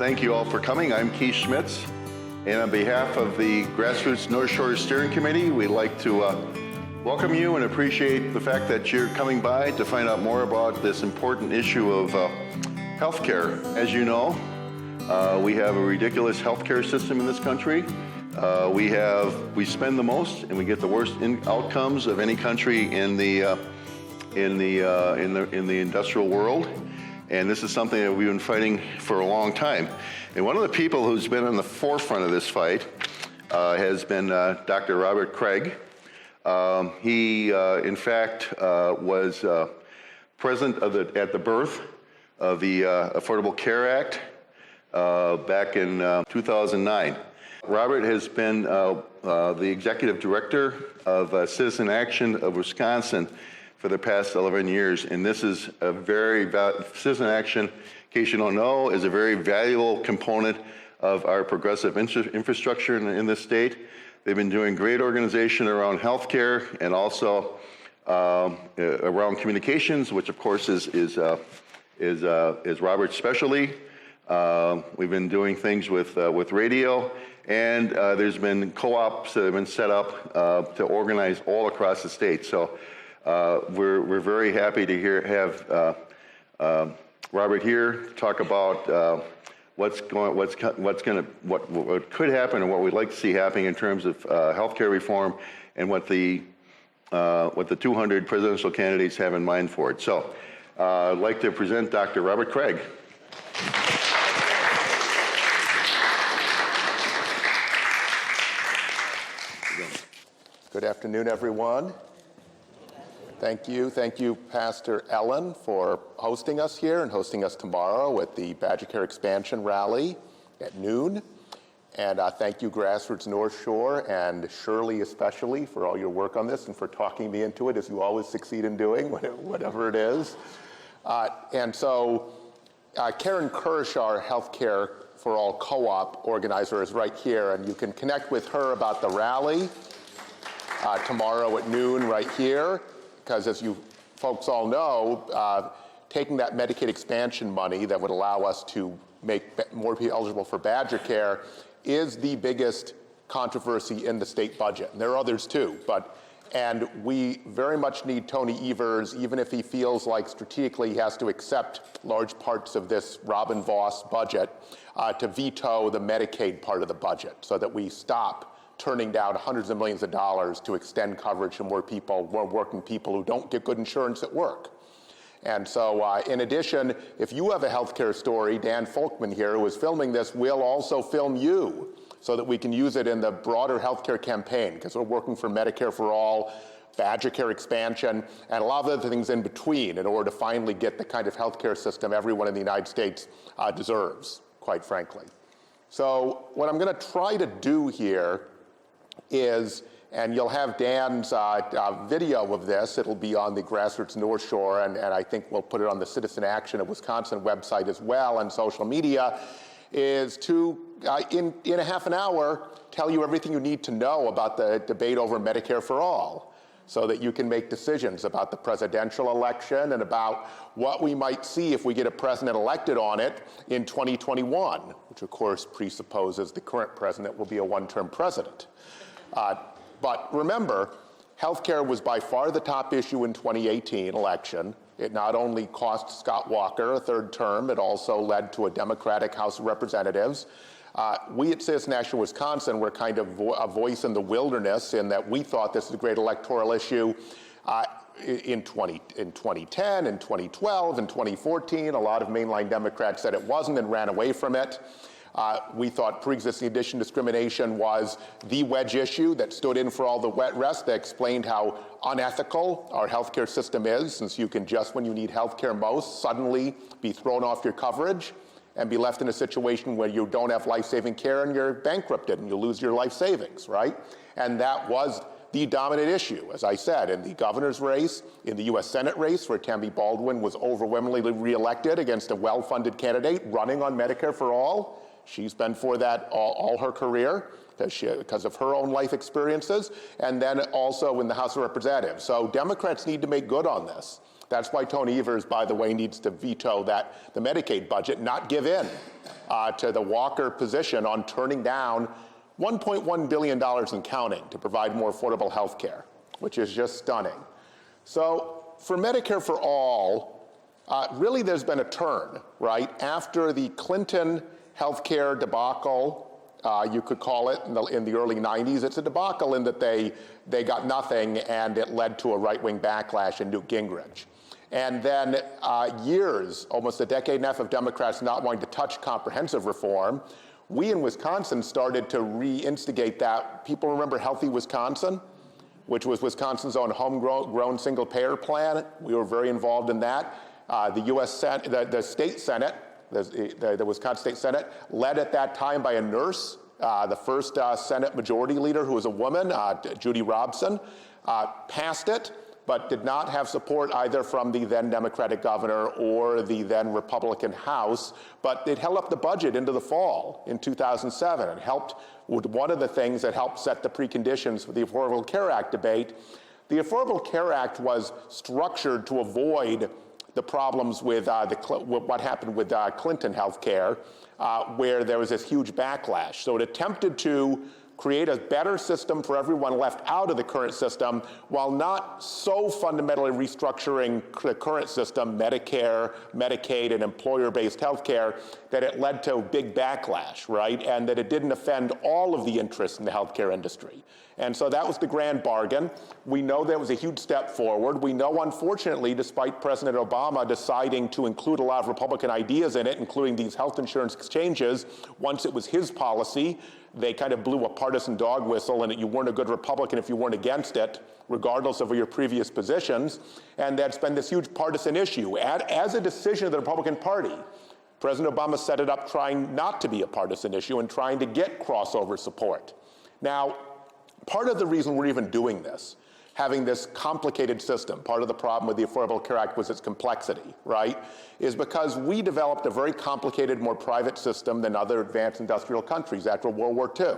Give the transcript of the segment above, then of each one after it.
Thank you all for coming. I'm Keith Schmitz, and on behalf of the Grassroots North Shore Steering Committee, we'd like to welcome you and appreciate the fact that you're coming by to find out more about this important issue of healthcare. As you know, we have a ridiculous healthcare system in this country. We spend the most and we get the worst outcomes of any country in the industrial world. And this is something that we've been fighting for a long time. And one of the people who's been on the forefront of this fight has been Dr. Robert Craig. He, in fact, was present at the birth of the Affordable Care Act back in 2009. Robert has been the executive director of Citizen Action of Wisconsin for the past 11 years, and this is a very Citizen Action, in case you don't know, is a very valuable component of our progressive infrastructure in this state. They've been doing great organization around healthcare and also around communications, which of course is Robert's specialty. We've been doing things with radio, and there's been co-ops that have been set up to organize all across the state. So we're very happy to have Robert here to talk about what could happen and what we'd like to see happening in terms of healthcare reform and what the 200 presidential candidates have in mind for it. So I'd like to present Dr. Robert Craig. Good afternoon, everyone. Thank you, Pastor Ellen, for hosting us here and hosting us tomorrow at the Badger Care Expansion Rally at noon. And thank you, Grassroots North Shore, and Shirley especially, for all your work on this and for talking me into it, as you always succeed in doing, whatever it is. And so Karen Kirsch, our Healthcare for All co-op organizer, is right here, and you can connect with her about the rally tomorrow at noon right here. Because as you folks all know, taking that Medicaid expansion money that would allow us to make more people eligible for Badger Care is the biggest controversy in the state budget. And there are others too, and we very much need Tony Evers, even if he feels like strategically he has to accept large parts of this Robin Vos budget, to veto the Medicaid part of the budget so that we stop turning down hundreds of millions of dollars to extend coverage to more people, more working people who don't get good insurance at work. And so in addition, if you have a healthcare story, Dan Folkman here, who is filming this, will also film you so that we can use it in the broader healthcare campaign, because we're working for Medicare for All, Badger Care expansion, and a lot of other things in between in order to finally get the kind of healthcare system everyone in the United States deserves, quite frankly. So what I'm going to try to do here is, and you'll have Dan's video of this, it'll be on the Grassroots North Shore, and I think we'll put it on the Citizen Action of Wisconsin website as well and social media, is to, in a half an hour, tell you everything you need to know about the debate over Medicare for All, so that you can make decisions about the presidential election and about what we might see if we get a president elected on it in 2021, which of course presupposes the current president will be a one-term president. But remember, healthcare was by far the top issue in 2018 election. It not only cost Scott Walker a third term, it also led to a Democratic House of Representatives. We at Citizen Action Wisconsin were kind of a voice in the wilderness in that we thought this was a great electoral issue in 2010, in 2012, in 2014. A lot of mainline Democrats said it wasn't and ran away from it. We thought pre-existing condition discrimination was the wedge issue that stood in for all the rest, that explained how unethical our healthcare system is, since you can just when you need healthcare most suddenly be thrown off your coverage and be left in a situation where you don't have life-saving care and you're bankrupted and you lose your life savings, right? And that was the dominant issue, as I said, in the governor's race, in the U.S. Senate race, where Tammy Baldwin was overwhelmingly reelected against a well-funded candidate running on Medicare for All. She's been for that all her career. because of her own life experiences, and then also in the House of Representatives. So Democrats need to make good on this. That's why Tony Evers, by the way, needs to veto the Medicaid budget, not give in to the Walker position on turning down $1.1 billion and counting to provide more affordable health care, which is just stunning. So for Medicare for All, really there's been a turn, right? After the Clinton healthcare debacle, you could call it, in the early 90s, it's a debacle in that they got nothing and it led to a right-wing backlash in Newt Gingrich. And then years, almost a decade and a half of Democrats not wanting to touch comprehensive reform, we in Wisconsin started to reinstigate that. People remember Healthy Wisconsin, which was Wisconsin's own homegrown single-payer plan. We were very involved in that. The U.S. Senate, the state Senate, the Wisconsin State Senate, led at that time by a nurse, the first Senate Majority Leader, who was a woman, Judy Robson, passed it, but did not have support either from the then Democratic governor or the then Republican House, but it held up the budget into the fall in 2007 and helped with one of the things that helped set the preconditions for the Affordable Care Act debate. The Affordable Care Act was structured to avoid the problems with what happened with Clinton health care, where there was this huge backlash. So it attempted to create a better system for everyone left out of the current system while not so fundamentally restructuring the current system, Medicare, Medicaid, and employer-based health care, that it led to a big backlash, right? And that it didn't offend all of the interests in the healthcare industry. And so that was the grand bargain. We know that was a huge step forward. We know, unfortunately, despite President Obama deciding to include a lot of Republican ideas in it, including these health insurance exchanges, once it was his policy, they kind of blew a partisan dog whistle, and you weren't a good Republican if you weren't against it, regardless of your previous positions. And that's been this huge partisan issue. As a decision of the Republican Party, President Obama set it up trying not to be a partisan issue and trying to get crossover support. Now, part of the reason we're even doing this, having this complicated system, part of the problem with the Affordable Care Act was its complexity, right, is because we developed a very complicated, more private system than other advanced industrial countries after World War II.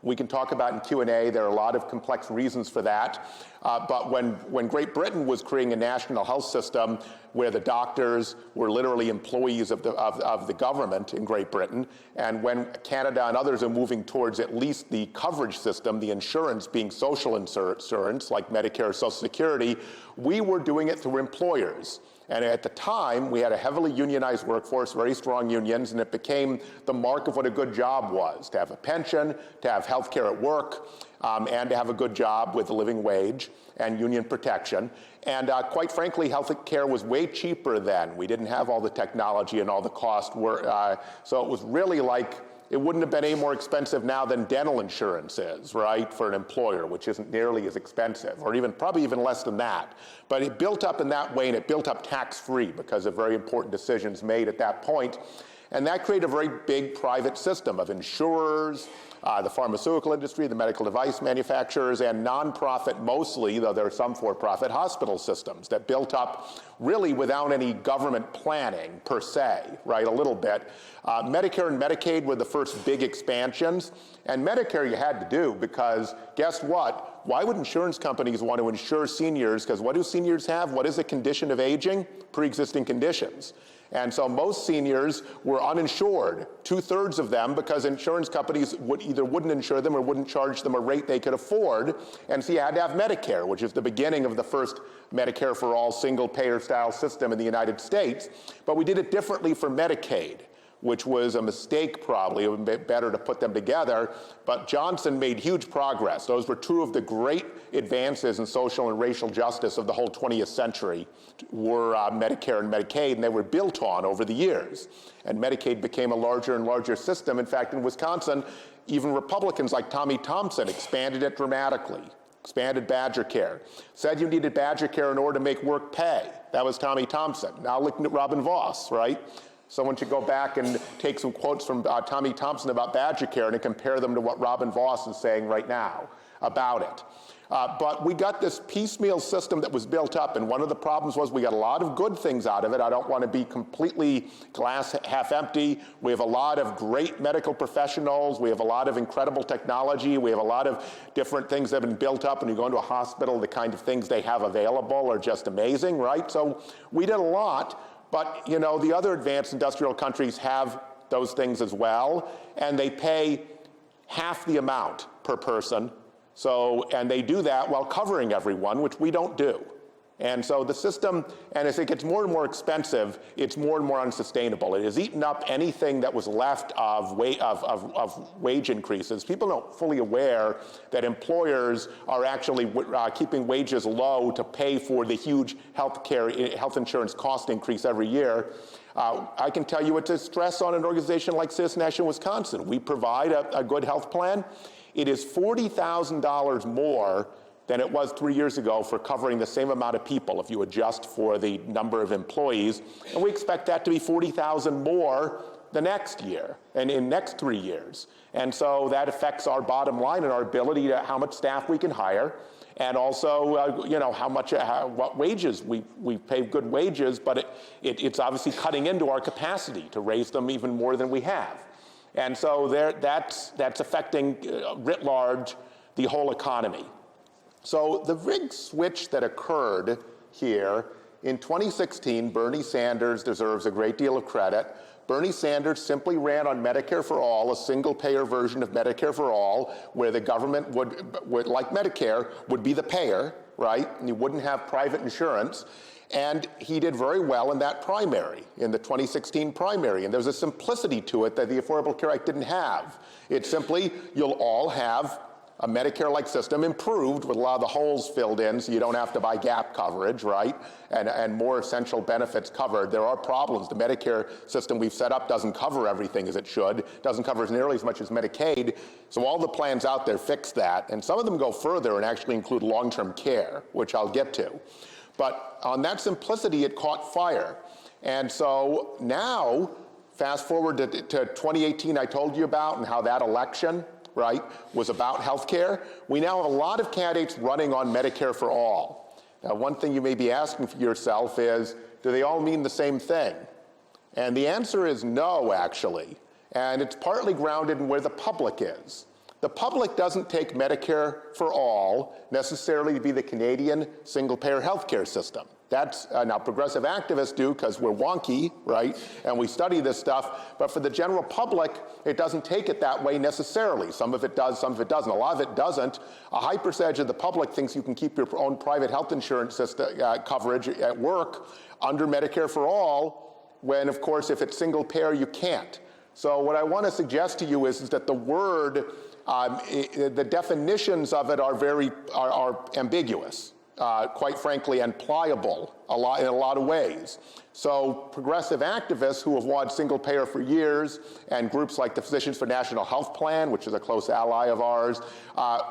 We can talk about in Q&A, there are a lot of complex reasons for that. But when Great Britain was creating a national health system where the doctors were literally employees of the government in Great Britain, and when Canada and others are moving towards at least the coverage system, the insurance being social insurance, like Medicare or Social Security, we were doing it through employers. And at the time, we had a heavily unionized workforce, very strong unions, and it became the mark of what a good job was, to have a pension, to have health care at work, and to have a good job with a living wage and union protection. And quite frankly, health care was way cheaper then. We didn't have all the technology and all the cost. So it was really like, it wouldn't have been any more expensive now than dental insurance is, right, for an employer, which isn't nearly as expensive, or probably even less than that. But it built up in that way, and it built up tax-free because of very important decisions made at that point. And that created a very big private system of insurers, the pharmaceutical industry, the medical device manufacturers, and nonprofit mostly, though there are some for-profit hospital systems that built up really without any government planning per se, right, a little bit. Medicare and Medicaid were the first big expansions, and Medicare you had to do because guess what? Why would insurance companies want to insure seniors? Because what do seniors have? What is a condition of aging? Pre-existing conditions. And so most seniors were uninsured, 2/3 of them, because insurance companies wouldn't insure them or wouldn't charge them a rate they could afford. And so you had to have Medicare, which is the beginning of the first Medicare for all single-payer style system in the United States. But we did it differently for Medicaid, which was a mistake probably. It would be better to put them together. But Johnson made huge progress. Those were two of the great advances in social and racial justice of the whole 20th century were Medicare and Medicaid, and they were built on over the years. And Medicaid became a larger and larger system. In fact, in Wisconsin, even Republicans like Tommy Thompson expanded it dramatically, expanded Badger Care, said you needed Badger Care in order to make work pay. That was Tommy Thompson. Now looking at Robin Voss, right? Someone should go back and take some quotes from Tommy Thompson about Badger Care and compare them to what Robin Voss is saying right now about it. But we got this piecemeal system that was built up, and one of the problems was we got a lot of good things out of it. I don't want to be completely glass half empty. We have a lot of great medical professionals. We have a lot of incredible technology. We have a lot of different things that have been built up. When you go into a hospital, the kind of things they have available are just amazing, right? So we did a lot, but you know, the other advanced industrial countries have those things as well, and they pay half the amount per person. So, and they do that while covering everyone, which we don't do. And so the system, and as it gets more and more expensive, it's more and more unsustainable. It has eaten up anything that was left of wage increases. People aren't fully aware that employers are actually keeping wages low to pay for the huge health insurance cost increase every year. I can tell you it's a stress on an organization like Citizen National Wisconsin. We provide a good health plan. It is $40,000 more than it was 3 years ago for covering the same amount of people if you adjust for the number of employees. And we expect that to be $40,000 more the next year and in next 3 years. And so that affects our bottom line and our ability to how much staff we can hire, and also you know, what wages we pay good wages, but it's obviously cutting into our capacity to raise them even more than we have. And so that's affecting writ large the whole economy. So the big switch that occurred here in 2016, Bernie Sanders deserves a great deal of credit. Bernie Sanders simply ran on Medicare for All, a single-payer version of Medicare for All, where the government would, like Medicare, would be the payer, right? And you wouldn't have private insurance. And he did very well in that primary, in the 2016 primary. And there's a simplicity to it that the Affordable Care Act didn't have. It's simply, you'll all have a Medicare-like system improved with a lot of the holes filled in so you don't have to buy gap coverage, right? And more essential benefits covered. There are problems. The Medicare system we've set up doesn't cover everything as it should, doesn't cover nearly as much as Medicaid. So all the plans out there fix that. And some of them go further and actually include long-term care, which I'll get to. But on that simplicity, it caught fire. And so now, fast forward to 2018 I told you about, and how that election, right, was about health care. We now have a lot of candidates running on Medicare for All. Now, one thing you may be asking for yourself is, do they all mean the same thing? And the answer is no, actually. And it's partly grounded in where the public is. The public doesn't take Medicare for All necessarily to be the Canadian single-payer healthcare system. That's, now progressive activists do because we're wonky, right? And we study this stuff, but for the general public, it doesn't take it that way necessarily. Some of it does, some of it doesn't. A lot of it doesn't. A high percentage of the public thinks you can keep your own private health insurance system, coverage at work under Medicare for All, when of course, if it's single payer, you can't. So what I want to suggest to you is that the word, the definitions of it are ambiguous. Quite frankly, and pliable in a lot of ways. So progressive activists who have wanted single payer for years, and groups like the Physicians for National Health Plan, which is a close ally of ours,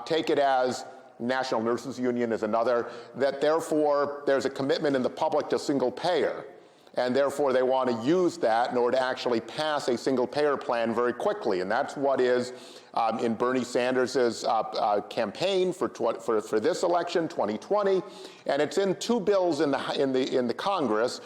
take it as, National Nurses Union is another, that therefore there's a commitment in the public to single payer. And therefore they want to use that in order to actually pass a single payer plan very quickly. And that's what is in Bernie Sanders' campaign for this election, 2020, and it's in two bills in the Congress.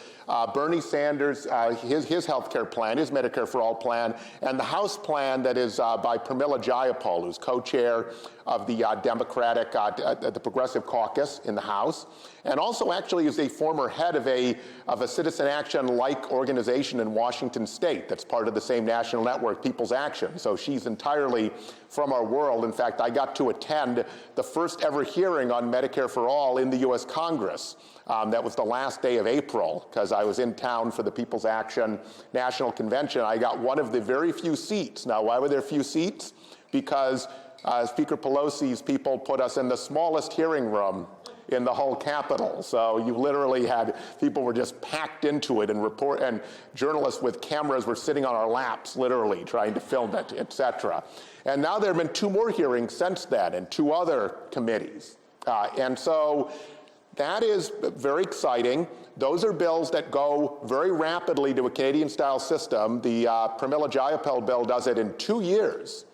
Bernie Sanders, his health care plan, his Medicare for All plan, and the House plan that is by Pramila Jayapal, who's co-chair of the Democratic, the Progressive Caucus in the House, and also actually is a former head of a Citizen Action-like organization in Washington State that's part of the same national network, People's Action. So she's entirely from our world. In fact, I got to attend the first ever hearing on Medicare for All in the U.S. Congress. That was the last day of April, because I was in town for the People's Action National Convention. I got one of the very few seats. Now, why were there few seats? Because Speaker Pelosi's people put us in the smallest hearing room in the whole Capitol. So you literally had, people were just packed into it, and journalists with cameras were sitting on our laps, literally, trying to film it, et cetera. And now there have been two more hearings since then in two other committees. And so that is very exciting. Those are bills that go very rapidly to a Canadian-style system. The Pramila Jayapal bill does it in 2 years.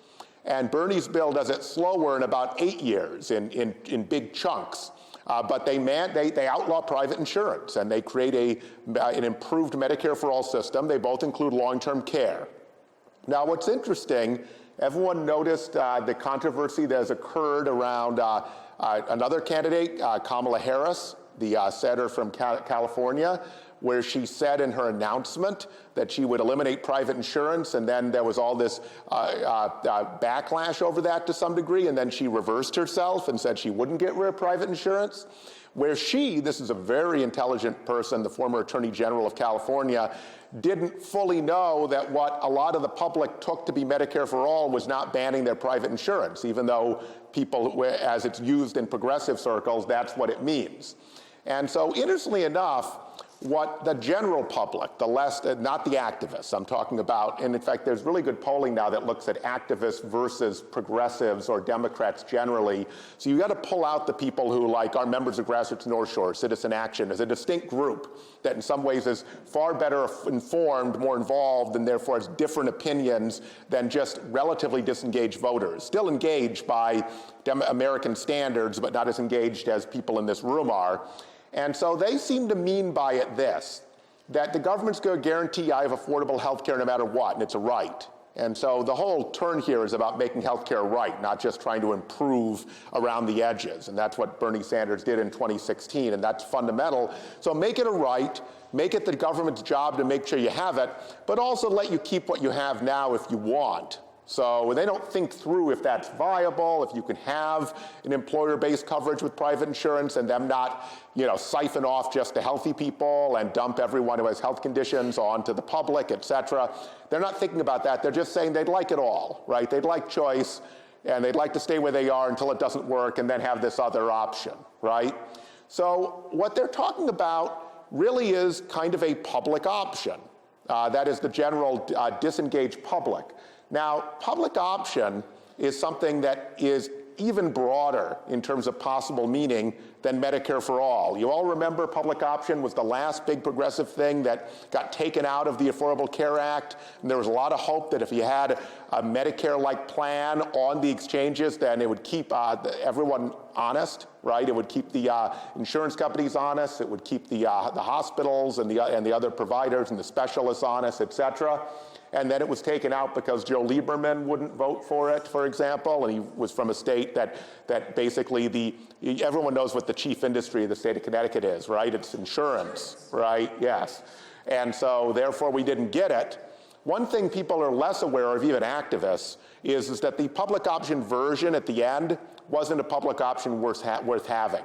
And Bernie's bill does it slower in about 8 years in big chunks. But they outlaw private insurance, and they create an improved Medicare for All system. They both include long-term care. Now, what's interesting, everyone noticed the controversy that has occurred around another candidate, Kamala Harris, the senator from California, where she said in her announcement that she would eliminate private insurance, and then there was all this backlash over that to some degree, and then she reversed herself and said she wouldn't get rid of private insurance, where this is a very intelligent person, the former Attorney General of California, didn't fully know that what a lot of the public took to be Medicare for All was not banning their private insurance, even though people, as it's used in progressive circles, that's what it means. And so, interestingly enough, what the general public, not the activists, I'm talking about, and in fact, there's really good polling now that looks at activists versus progressives or Democrats generally. So you got to pull out the people who, like our members of Grassroots North Shore, Citizen Action, as a distinct group that in some ways is far better informed, more involved, and therefore has different opinions than just relatively disengaged voters. Still engaged by American standards, but not as engaged as people in this room are. And so they seem to mean by it this, that the government's going to guarantee I have affordable health care no matter what, and it's a right. And so the whole turn here is about making health care right, not just trying to improve around the edges. And that's what Bernie Sanders did in 2016, and that's fundamental. So make it a right, make it the government's job to make sure you have it, but also let you keep what you have now if you want. So they don't think through if that's viable, if you can have an employer-based coverage with private insurance and them not, siphon off just the healthy people and dump everyone who has health conditions onto the public, et cetera. They're not thinking about that. They're just saying they'd like it all, right? They'd like choice, and they'd like to stay where they are until it doesn't work and then have this other option, right? So what they're talking about really is kind of a public option. That is the general disengaged public. Now, public option is something that is even broader in terms of possible meaning than Medicare for All. You all remember public option was the last big progressive thing that got taken out of the Affordable Care Act, and there was a lot of hope that if you had a Medicare-like plan on the exchanges, then it would keep everyone honest, right? It would keep the insurance companies honest, it would keep the hospitals and the other providers and the specialists honest, et cetera. And then it was taken out because Joe Lieberman wouldn't vote for it, for example, and he was from a state that basically everyone knows what the chief industry of the state of Connecticut is, right? It's insurance, right? Yes. And so therefore we didn't get it. One thing people are less aware of, even activists, is that the public option version at the end wasn't a public option worth having.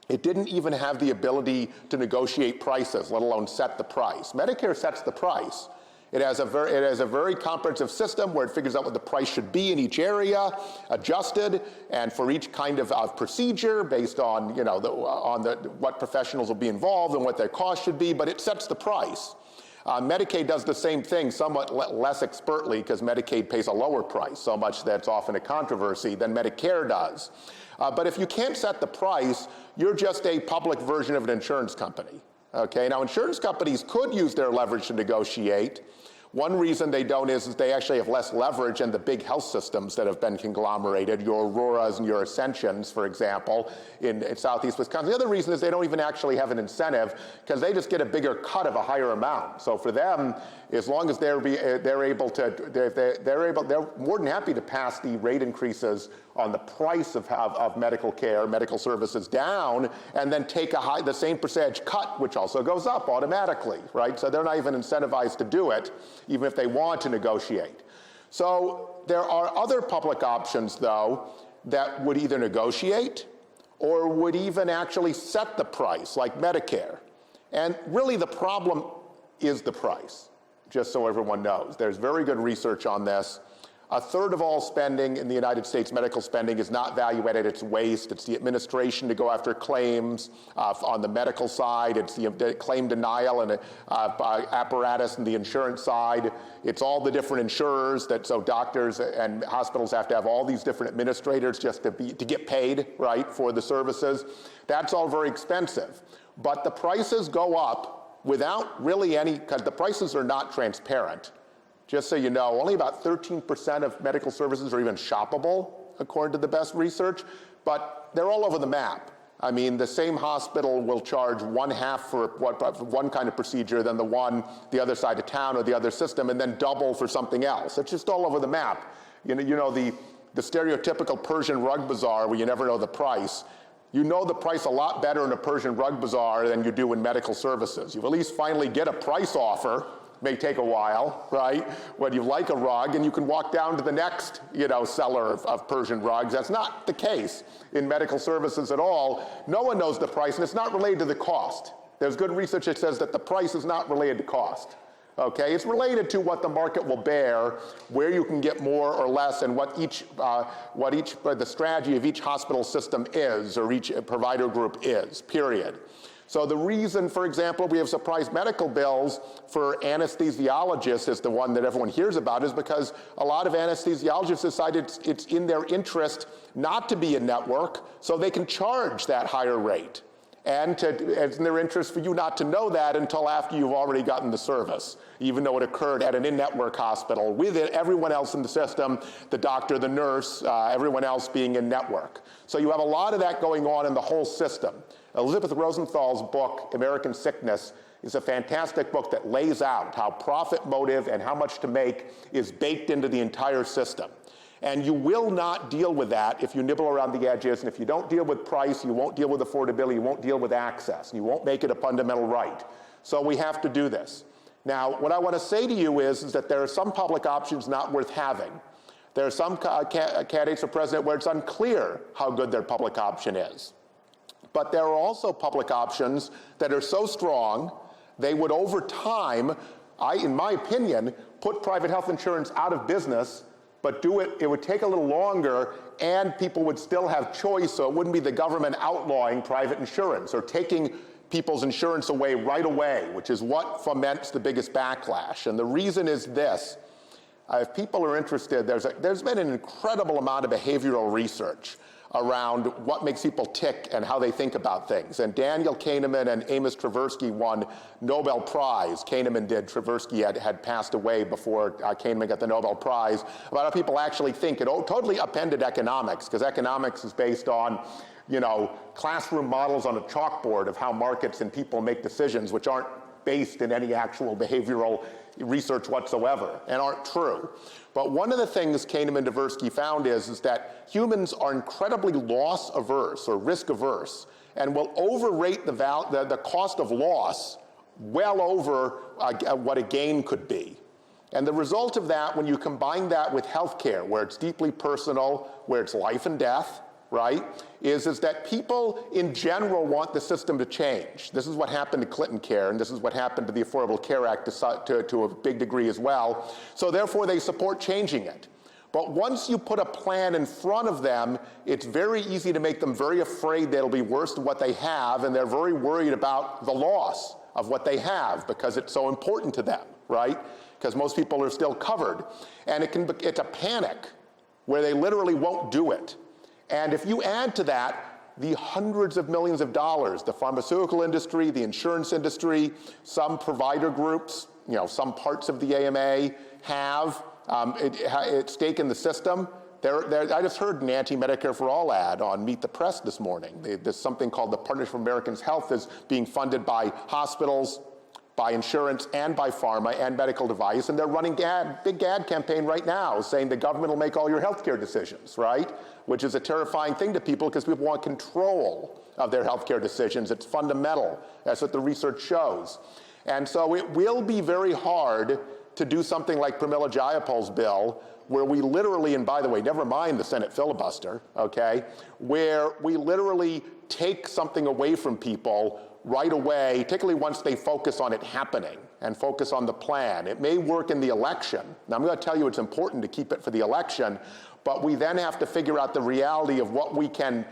It didn't even have the ability to negotiate prices, let alone set the price. Medicare sets the price. It has a very comprehensive system where it figures out what the price should be in each area, adjusted, and for each kind of procedure based on what professionals will be involved and what their cost should be, but it sets the price. Medicaid does the same thing, somewhat less expertly, because Medicaid pays a lower price, so much that's often a controversy, than Medicare does. But if you can't set the price, you're just a public version of an insurance company. Okay, now insurance companies could use their leverage to negotiate. One reason they don't is they actually have less leverage than the big health systems that have been conglomerated, your Auroras and your Ascensions, for example, in southeast Wisconsin. The other reason is they don't even actually have an incentive because they just get a bigger cut of a higher amount. So for them, as long as they're more than happy to pass the rate increases on the price of medical care, medical services down, and then take the same percentage cut, which also goes up automatically, right? So they're not even incentivized to do it, even if they want to negotiate. So there are other public options, though, that would either negotiate or would even actually set the price, like Medicare. And really the problem is the price, just so everyone knows. There's very good research on this. A third of all spending in the United States, medical spending, is not value added, it's waste. It's the administration to go after claims on the medical side. It's the claim denial and apparatus on the insurance side. It's all the different insurers so doctors and hospitals have to have all these different administrators just to get paid, right, for the services. That's all very expensive. But the prices go up without really because the prices are not transparent Just so you know, only about 13% of medical services are even shoppable, according to the best research, but they're all over the map. I mean, the same hospital will charge one half for one kind of procedure than the other side of town or the other system, and then double for something else. It's just all over the map. You know the stereotypical Persian rug bazaar where you never know the price. You know the price a lot better in a Persian rug bazaar than you do in medical services. You at least finally get a price offer. May take a while, right? When you like a rug and you can walk down to the next, seller of Persian rugs. That's not the case in medical services at all. No one knows the price, and it's not related to the cost. There's good research that says that the price is not related to cost. Okay, it's related to what the market will bear, where you can get more or less, and what the strategy of each hospital system is, or each provider group is, period. So the reason, for example, we have surprise medical bills for anesthesiologists is the one that everyone hears about, is because a lot of anesthesiologists decided it's in their interest not to be in network, so they can charge that higher rate. And it's in their interest for you not to know that until after you've already gotten the service, even though it occurred at an in-network hospital with everyone else in the system, the doctor, the nurse, everyone else being in network. So you have a lot of that going on in the whole system. Elizabeth Rosenthal's book, American Sickness, is a fantastic book that lays out how profit motive and how much to make is baked into the entire system. And you will not deal with that if you nibble around the edges, and if you don't deal with price, you won't deal with affordability, you won't deal with access, and you won't make it a fundamental right. So we have to do this. Now, what I want to say to you is that there are some public options not worth having. There are some candidates for president where it's unclear how good their public option is. But there are also public options that are so strong, they would over time, in my opinion, put private health insurance out of business, but it would take a little longer, and people would still have choice, so it wouldn't be the government outlawing private insurance or taking people's insurance away right away, which is what foments the biggest backlash. And the reason is this. If people are interested, there's been an incredible amount of behavioral research around what makes people tick and how they think about things. And Daniel Kahneman and Amos Tversky won Nobel Prize. Kahneman did. Tversky had passed away before Kahneman got the Nobel Prize, about how people actually think. It totally upended economics, because economics is based on classroom models on a chalkboard of how markets and people make decisions, which aren't based in any actual behavioral research whatsoever and aren't true. But one of the things Kahneman and Tversky found is that humans are incredibly loss averse or risk averse, and will overrate the cost of loss well over what a gain could be. And the result of that, when you combine that with healthcare, where it's deeply personal, where it's life and death, right, is that people in general want the system to change. This is what happened to Clinton Care, and this is what happened to the Affordable Care Act to a big degree as well. So therefore, they support changing it. But once you put a plan in front of them, it's very easy to make them very afraid that it'll be worse than what they have, and they're very worried about the loss of what they have because it's so important to them, right? Because most people are still covered. And it's a panic where they literally won't do it. And if you add to that the hundreds of millions of dollars the pharmaceutical industry, the insurance industry, some provider groups, some parts of the AMA have at stake in the system. I just heard an anti-Medicare for All ad on Meet the Press this morning. There's something called the Partnership for Americans Health is being funded by hospitals, by insurance, and by pharma and medical device, and they're running big ad campaign right now saying the government will make all your healthcare decisions, right? Which is a terrifying thing to people because people want control of their healthcare decisions. It's fundamental. That's what the research shows. And so it will be very hard to do something like Pramila Jayapal's bill, where we literally, and by the way, never mind the Senate filibuster, okay, where we literally take something away from people right away, particularly once they focus on it happening and focus on the plan. It may work in the election. Now, I'm going to tell you it's important to keep it for the election, but we then have to figure out the reality of what we can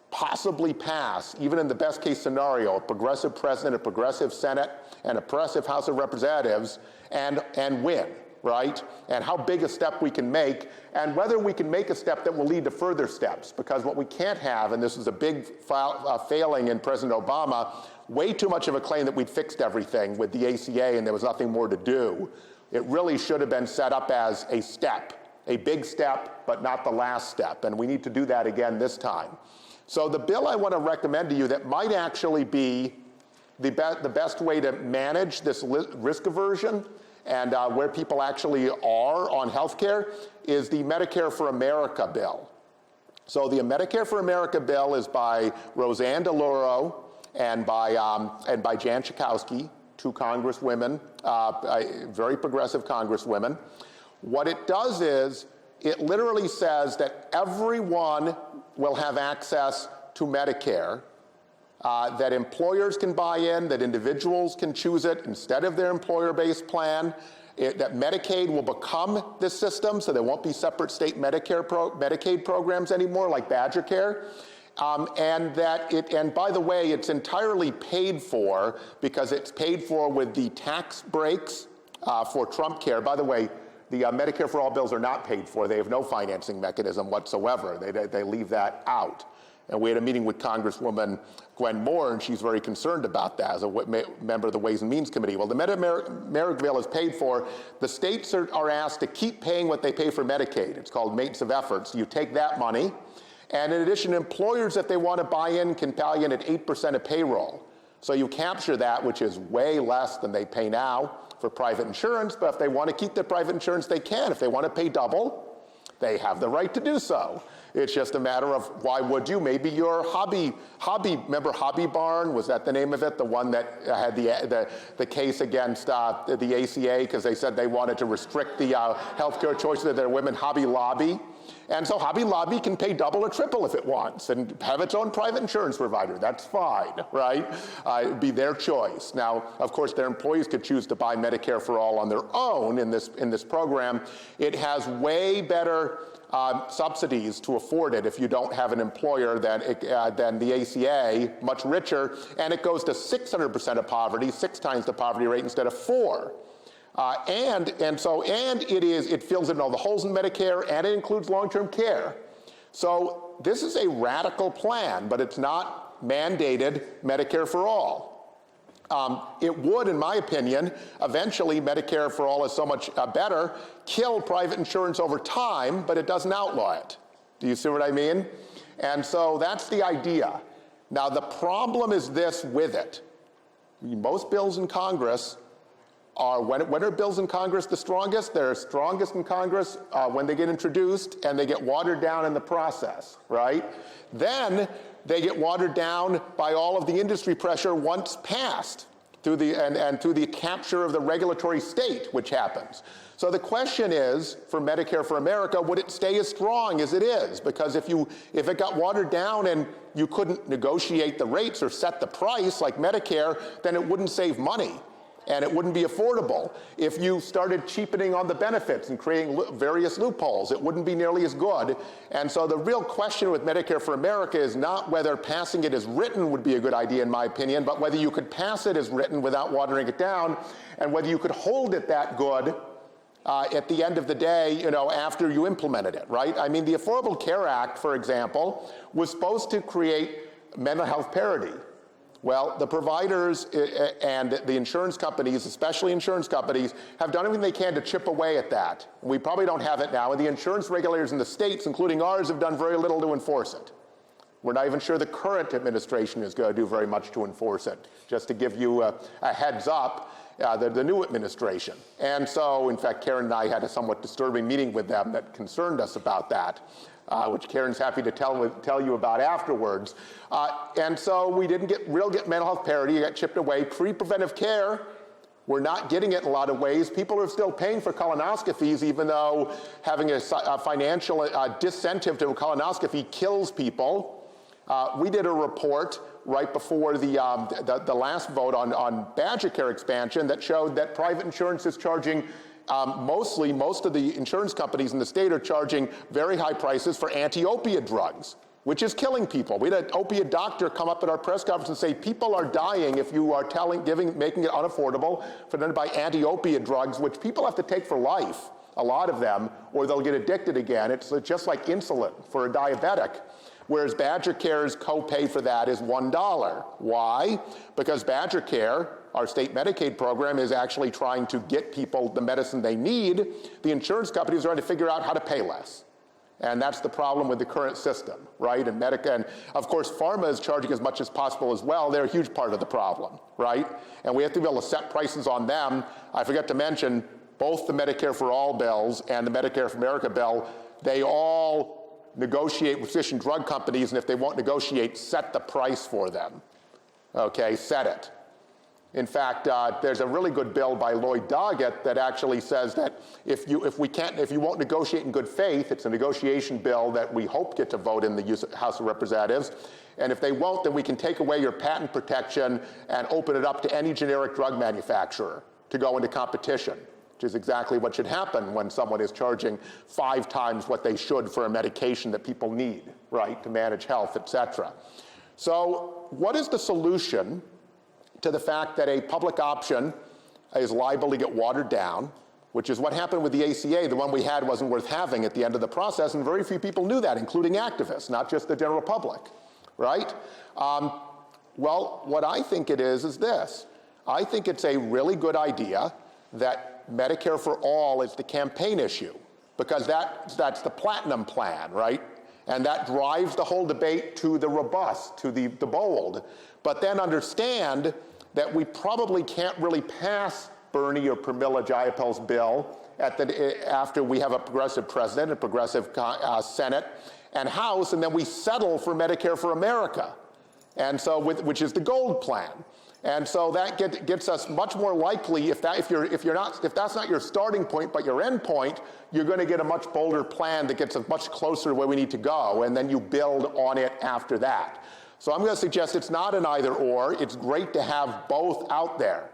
possibly pass, even in the best case scenario, a progressive president, a progressive Senate, and a progressive House of Representatives, and win, right? And how big a step we can make, and whether we can make a step that will lead to further steps. Because what we can't have, and this is a big failing in President Obama, way too much of a claim that we'd fixed everything with the ACA and there was nothing more to do. It really should have been set up as a step, a big step, but not the last step, and we need to do that again this time. So the bill I want to recommend to you that might actually be the best way to manage this risk aversion and where people actually are on health care is the Medicare for America bill. So the Medicare for America bill is by Roseanne DeLauro and by Jan Schakowsky, two congresswomen, very progressive congresswomen. What it does is it literally says that everyone will have access to Medicare, that employers can buy in, that individuals can choose it instead of their employer-based plan, that Medicaid will become this system, so there won't be separate state Medicaid programs anymore like Badger Care. And by the way, it's entirely paid for because it's paid for with the tax breaks for Trump Care. By the way, the Medicare for All bills are not paid for. They have no financing mechanism whatsoever. They leave that out. And we had a meeting with Congresswoman Gwen Moore, and she's very concerned about that as a member of the Ways and Means Committee. Well, the Medicare bill is paid for. The states are asked to keep paying what they pay for Medicaid. It's called maintenance of efforts. You take that money, and in addition, employers, if they want to buy in, can buy in at 8% of payroll. So you capture that, which is way less than they pay now for private insurance, but if they want to keep their private insurance, they can. If they want to pay double, they have the right to do so. It's just a matter of why would you? Maybe your hobby, remember Hobby Barn? Was that the name of it? The one that had the case against the ACA because they said they wanted to restrict the healthcare choices of their women, Hobby Lobby. And so Hobby Lobby can pay double or triple if it wants and have its own private insurance provider. That's fine, right? It'd be their choice. Now, of course, their employees could choose to buy Medicare for All on their own in this program. It has way better subsidies to afford it if you don't have an employer than the ACA, much richer, and it goes to 600% of poverty, 6 times the poverty rate instead of 4. It fills in all the holes in Medicare, and it includes long-term care. So this is a radical plan, but it's not mandated Medicare for all. It would, in my opinion, eventually, Medicare for All is so much better, kill private insurance over time, but it doesn't outlaw it. Do you see what I mean? And so that's the idea. Now, the problem is this with it. Most bills in Congress are, when are bills in Congress the strongest? They're strongest in Congress when they get introduced and they get watered down in the process, right? Then they get watered down by all of the industry pressure once passed through the capture of the regulatory state, which happens. So the question is, for Medicare for America, would it stay as strong as it is? Because if it got watered down and you couldn't negotiate the rates or set the price like Medicare, then it wouldn't save money. And it wouldn't be affordable. If you started cheapening on the benefits and creating various loopholes, it wouldn't be nearly as good. And so the real question with Medicare for America is not whether passing it as written would be a good idea, in my opinion, but whether you could pass it as written without watering it down, and whether you could hold it that good at the end of the day, after you implemented it, right? I mean, the Affordable Care Act, for example, was supposed to create mental health parity. Well, the providers and the insurance companies, especially insurance companies, have done everything they can to chip away at that. We probably don't have it now, and the insurance regulators in the states, including ours, have done very little to enforce it. We're not even sure the current administration is going to do very much to enforce it. Just to give you a heads up, the new administration. And so, in fact, Karen and I had a somewhat disturbing meeting with them that concerned us about that. Which Karen's happy to tell you about afterwards. And so we didn't get mental health parity. It got chipped away. Pre-preventive care, we're not getting it in a lot of ways. People are still paying for colonoscopies, even though having a financial disincentive to a colonoscopy kills people. We did a report right before the last vote on Badger Care expansion that showed that private insurance is charging most of the insurance companies in the state are charging very high prices for anti-opiate drugs, which is killing people. We had an opiate doctor come up at our press conference and say, people are dying if you are making it unaffordable for them to buy anti-opiate drugs, which people have to take for life, a lot of them, or they'll get addicted again. It's just like insulin for a diabetic. whereas Badger Care's copay for that is $1. Why? Because Badger Care, our state Medicaid program, is actually trying to get people the medicine they need. The insurance companies are trying to figure out how to pay less. And that's the problem with the current system, right? And of course, pharma is charging as much as possible as well. They're a huge part of the problem, right? And we have to be able to set prices on them. I forgot to mention, both the Medicare for All bills and the Medicare for America bill, they all negotiate with physician drug companies, and if they won't negotiate, set the price for them. Okay, set it. In fact, there's a really good bill by Lloyd Doggett that actually says that if you won't negotiate in good faith, it's a negotiation bill that we hope gets a vote in the House of Representatives, and if they won't, then we can take away your patent protection and open it up to any generic drug manufacturer to go into competition, which is exactly what should happen when someone is charging 5 times what they should for a medication that people need, right, to manage health, et cetera. So what is the solution to the fact that a public option is liable to get watered down, which is what happened with the ACA. The one we had wasn't worth having at the end of the process, and very few people knew that, including activists, not just the general public, right? Well, what I think it is this. I think it's a really good idea that Medicare for All is the campaign issue, because that's the platinum plan, right? And that drives the whole debate to the robust, to the bold. But then understand that we probably can't really pass Bernie or Pramila Jayapal's bill after we have a progressive president, a progressive Senate and House, and then we settle for Medicare for America, and so which is the gold plan. And so that gets us much more likely, if that's not your starting point but your end point, you're going to get a much bolder plan that gets us much closer to where we need to go, and then you build on it after that. So I'm going to suggest it's not an either or. It's great to have both out there.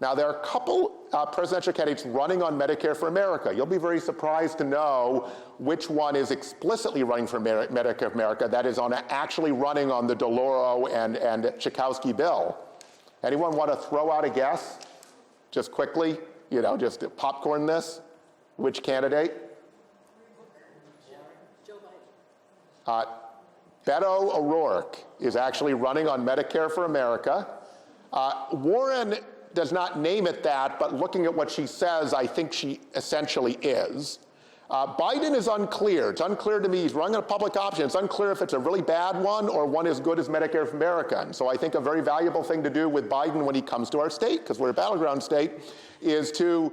Now, there are a couple presidential candidates running on Medicare for America. You'll be very surprised to know which one is explicitly running for Medicare for America, that is actually running on the DeLauro and Schakowsky bill. Anyone want to throw out a guess? Just quickly, just popcorn this. Which candidate? Joe Biden. Beto O'Rourke is actually running on Medicare for America. Warren does not name it that, but looking at what she says, I think she essentially is. Biden is unclear. It's unclear to me. He's running on a public option. It's unclear if it's a really bad one or one as good as Medicare for America. And so I think a very valuable thing to do with Biden when he comes to our state, because we're a battleground state, is to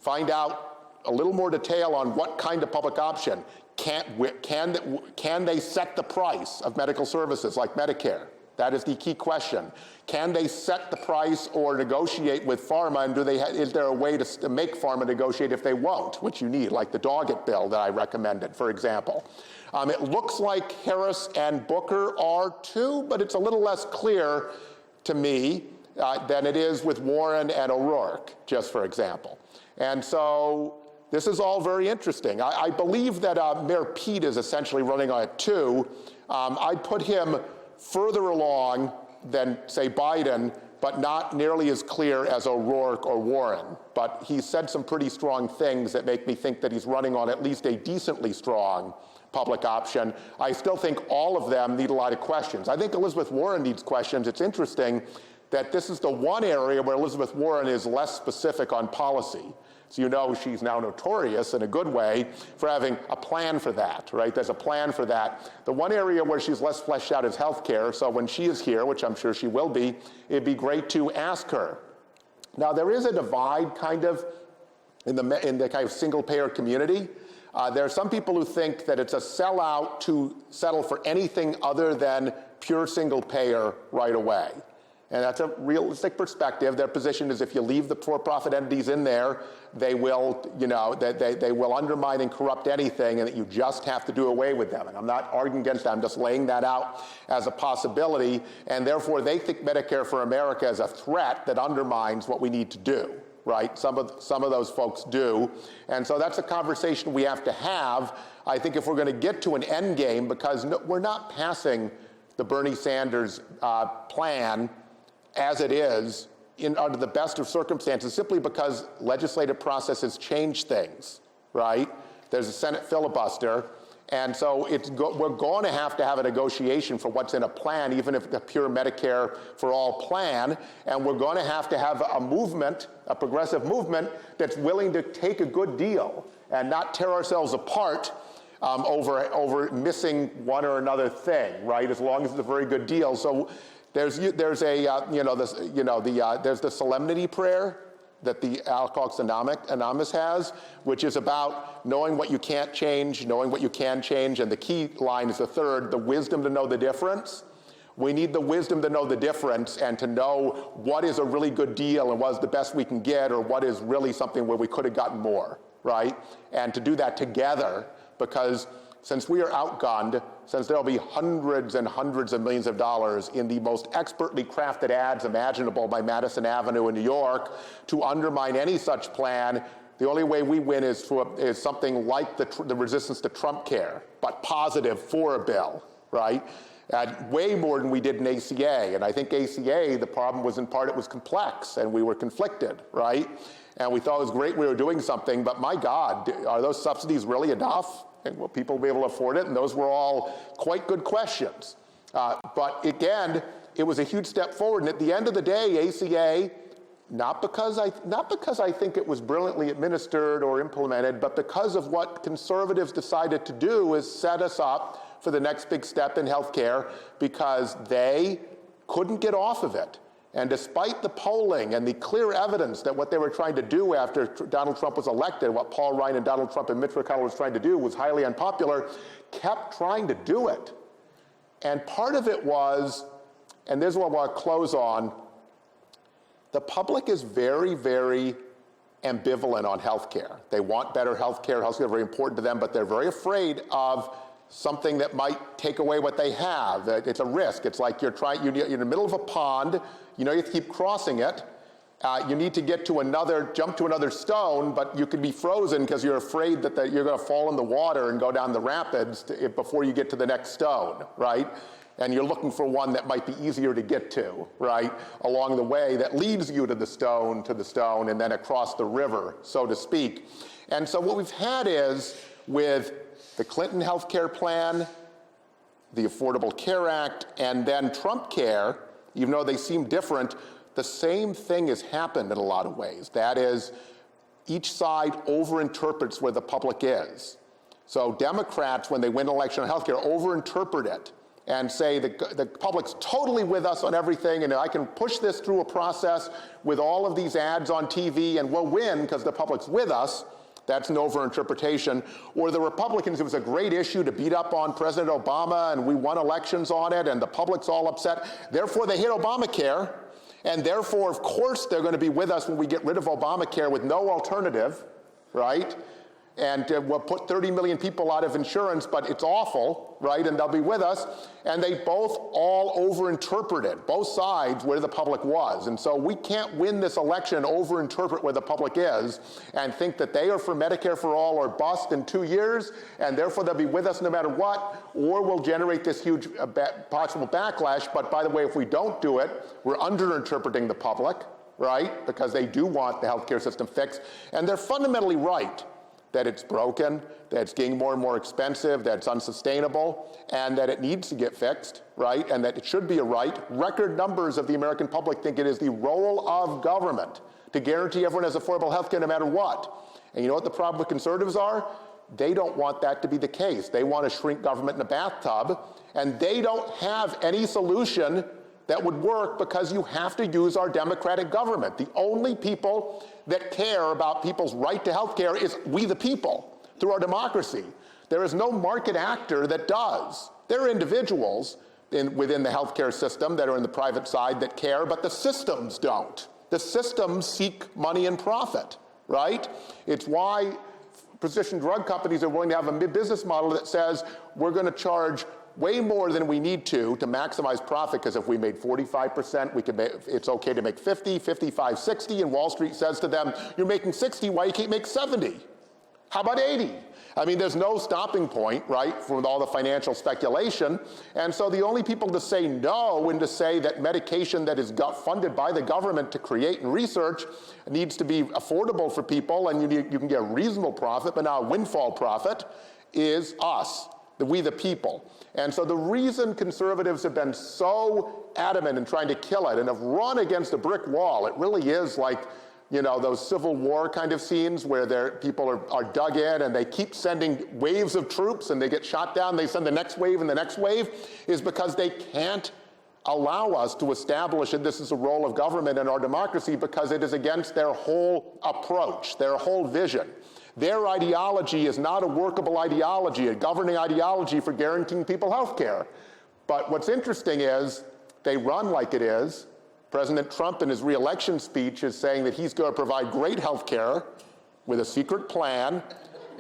find out a little more detail on what kind of public option. Can they set the price of medical services like Medicare? That is the key question. Can they set the price or negotiate with pharma, and is there a way to make pharma negotiate if they won't, which you need, like the Doggett bill that I recommended, for example. It looks like Harris and Booker are too, but it's a little less clear to me than it is with Warren and O'Rourke, just for example. And so this is all very interesting. I believe that Mayor Pete is essentially running on it too. I'd put him further along than, say, Biden, but not nearly as clear as O'Rourke or Warren. But he said some pretty strong things that make me think that he's running on at least a decently strong public option. I still think all of them need a lot of questions. I think Elizabeth Warren needs questions. It's interesting that this is the one area where Elizabeth Warren is less specific on policy. So she's now notorious in a good way for having a plan for that, right? There's a plan for that. The one area where she's less fleshed out is healthcare. So when she is here, which I'm sure she will be, it'd be great to ask her. Now, there is a divide kind of in the kind of single-payer community. There are some people who think that it's a sellout to settle for anything other than pure single-payer right away. And that's a realistic perspective. Their position is if you leave the for-profit entities in there, they will, they will undermine and corrupt anything, and that you just have to do away with them. And I'm not arguing against that. I'm just laying that out as a possibility. And therefore, they think Medicare for America is a threat that undermines what we need to do, right? Some of those folks do. And so that's a conversation we have to have, I think, if we're going to get to an end game, because we're not passing the Bernie Sanders plan as it is under the best of circumstances, simply because legislative processes change things, right? There's a Senate filibuster, And so we're going to have a negotiation for what's in a plan, even if the pure Medicare for all plan. And we're going to have a movement, a progressive movement, that's willing to take a good deal and not tear ourselves apart over missing one or another thing, right? As long as it's a very good deal. So there's the solemnity prayer that the Alcoholics Anonymous has, which is about knowing what you can't change, knowing what you can change, and the key line is the third, the wisdom to know the difference. We need the wisdom to know the difference and to know what is a really good deal and what is the best we can get, or what is really something where we could have gotten more, right? And to do that together, because since we are outgunned, since there'll be hundreds and hundreds of millions of dollars in the most expertly crafted ads imaginable by Madison Avenue in New York to undermine any such plan, the only way we win is something like the resistance to Trump care, but positive for a bill, right? Way more than we did in ACA. And I think ACA, the problem was in part it was complex and we were conflicted, right? And we thought it was great we were doing something, but my God, are those subsidies really enough? And will people be able to afford it? And those were all quite good questions. But again, it was a huge step forward. And at the end of the day, ACA, not because I think it was brilliantly administered or implemented, but because of what conservatives decided to do is set us up for the next big step in healthcare, because they couldn't get off of it. And despite the polling and the clear evidence that what they were trying to do after Donald Trump was elected, what Paul Ryan and Donald Trump and Mitch McConnell was trying to do was highly unpopular, kept trying to do it. And part of it was, and this is what I want to close on, the public is very, very ambivalent on healthcare. They want better healthcare. Healthcare is very important to them, but they're very afraid of something that might take away what they have. It's a risk. It's like you're in the middle of a pond. You know you have to keep crossing it. You need to jump to another stone, but you could be frozen because you're afraid that you're going to fall in the water and go down the rapids before you get to the next stone, right? And you're looking for one that might be easier to get to, right, along the way that leads you to the stone, and then across the river, so to speak. And so what we've had is, with the Clinton health care plan, the Affordable Care Act, and then Trump Care, even though they seem different, the same thing has happened in a lot of ways. That is, each side overinterprets where the public is. So Democrats, when they win an election on health care, overinterpret it and say the public's totally with us on everything, and I can push this through a process with all of these ads on TV, and we'll win because the public's with us. That's an overinterpretation. Or the Republicans, it was a great issue to beat up on President Obama, and we won elections on it, and the public's all upset. Therefore, they hate Obamacare, and therefore, of course, they're going to be with us when we get rid of Obamacare with no alternative, right? And we'll put 30 million people out of insurance, but it's awful, right? And they'll be with us. And they both all overinterpreted, both sides, where the public was. And so we can't win this election, overinterpret where the public is, and think that they are for Medicare for all or bust in 2 years, and therefore they'll be with us no matter what, or we'll generate this huge possible backlash. But by the way, if we don't do it, we're underinterpreting the public, right? Because they do want the healthcare system fixed. And they're fundamentally right. That it's broken, that it's getting more and more expensive, that it's unsustainable, and that it needs to get fixed, right? And that it should be a right. Record numbers of the American public think it is the role of government to guarantee everyone has affordable health care no matter what. And you know what the problem with conservatives are? They don't want that to be the case. They want to shrink government in a bathtub, and they don't have any solution that would work because you have to use our democratic government. The only people that care about people's right to health care is we the people, through our democracy. There is no market actor that does. There are individuals within the healthcare system that are in the private side that care, but the systems don't. The systems seek money and profit, right? It's why prescription drug companies are willing to have a business model that says we're going to charge way more than we need to maximize profit, because if we made 45%, it's okay to make 50, 55, 60, and Wall Street says to them, you're making 60, why you can't make 70? How about 80? I mean, there's no stopping point, right, from all the financial speculation. And so the only people to say no and to say that medication that is funded by the government to create and research needs to be affordable for people, and you can get a reasonable profit, but not a windfall profit, is us. we the people. And so the reason conservatives have been so adamant in trying to kill it and have run against a brick wall, it really is like, you know, those Civil War kind of scenes where people are dug in and they keep sending waves of troops and they get shot down, they send the next wave and the next wave, is because they can't allow us to establish that this is a role of government in our democracy because it is against their whole approach, their whole vision. Their ideology is not a workable ideology, a governing ideology for guaranteeing people health care. But what's interesting is they run like it is. President Trump in his re-election speech is saying that he's going to provide great health care with a secret plan.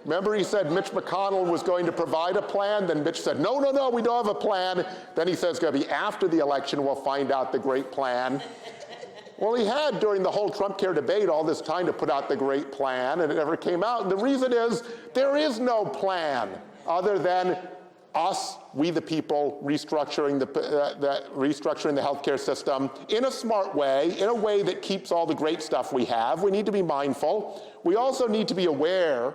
Remember he said Mitch McConnell was going to provide a plan? Then Mitch said, no, no, no, we don't have a plan. Then he said it's going to be after the election we'll find out the great plan. Well, he had, during the whole Trump Care debate, all this time to put out the great plan, and it never came out. And the reason is there is no plan other than us, we the people, restructuring the healthcare system in a smart way, in a way that keeps all the great stuff we have. We need to be mindful. We also need to be aware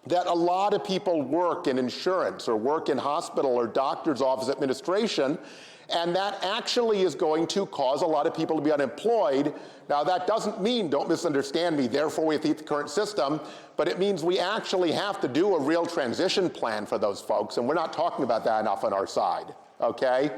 that a lot of people work in insurance or work in hospital or doctor's office administration, and that actually is going to cause a lot of people to be unemployed. Now, that doesn't mean, don't misunderstand me, therefore we have to eat the current system, but it means we actually have to do a real transition plan for those folks, and we're not talking about that enough on our side, okay?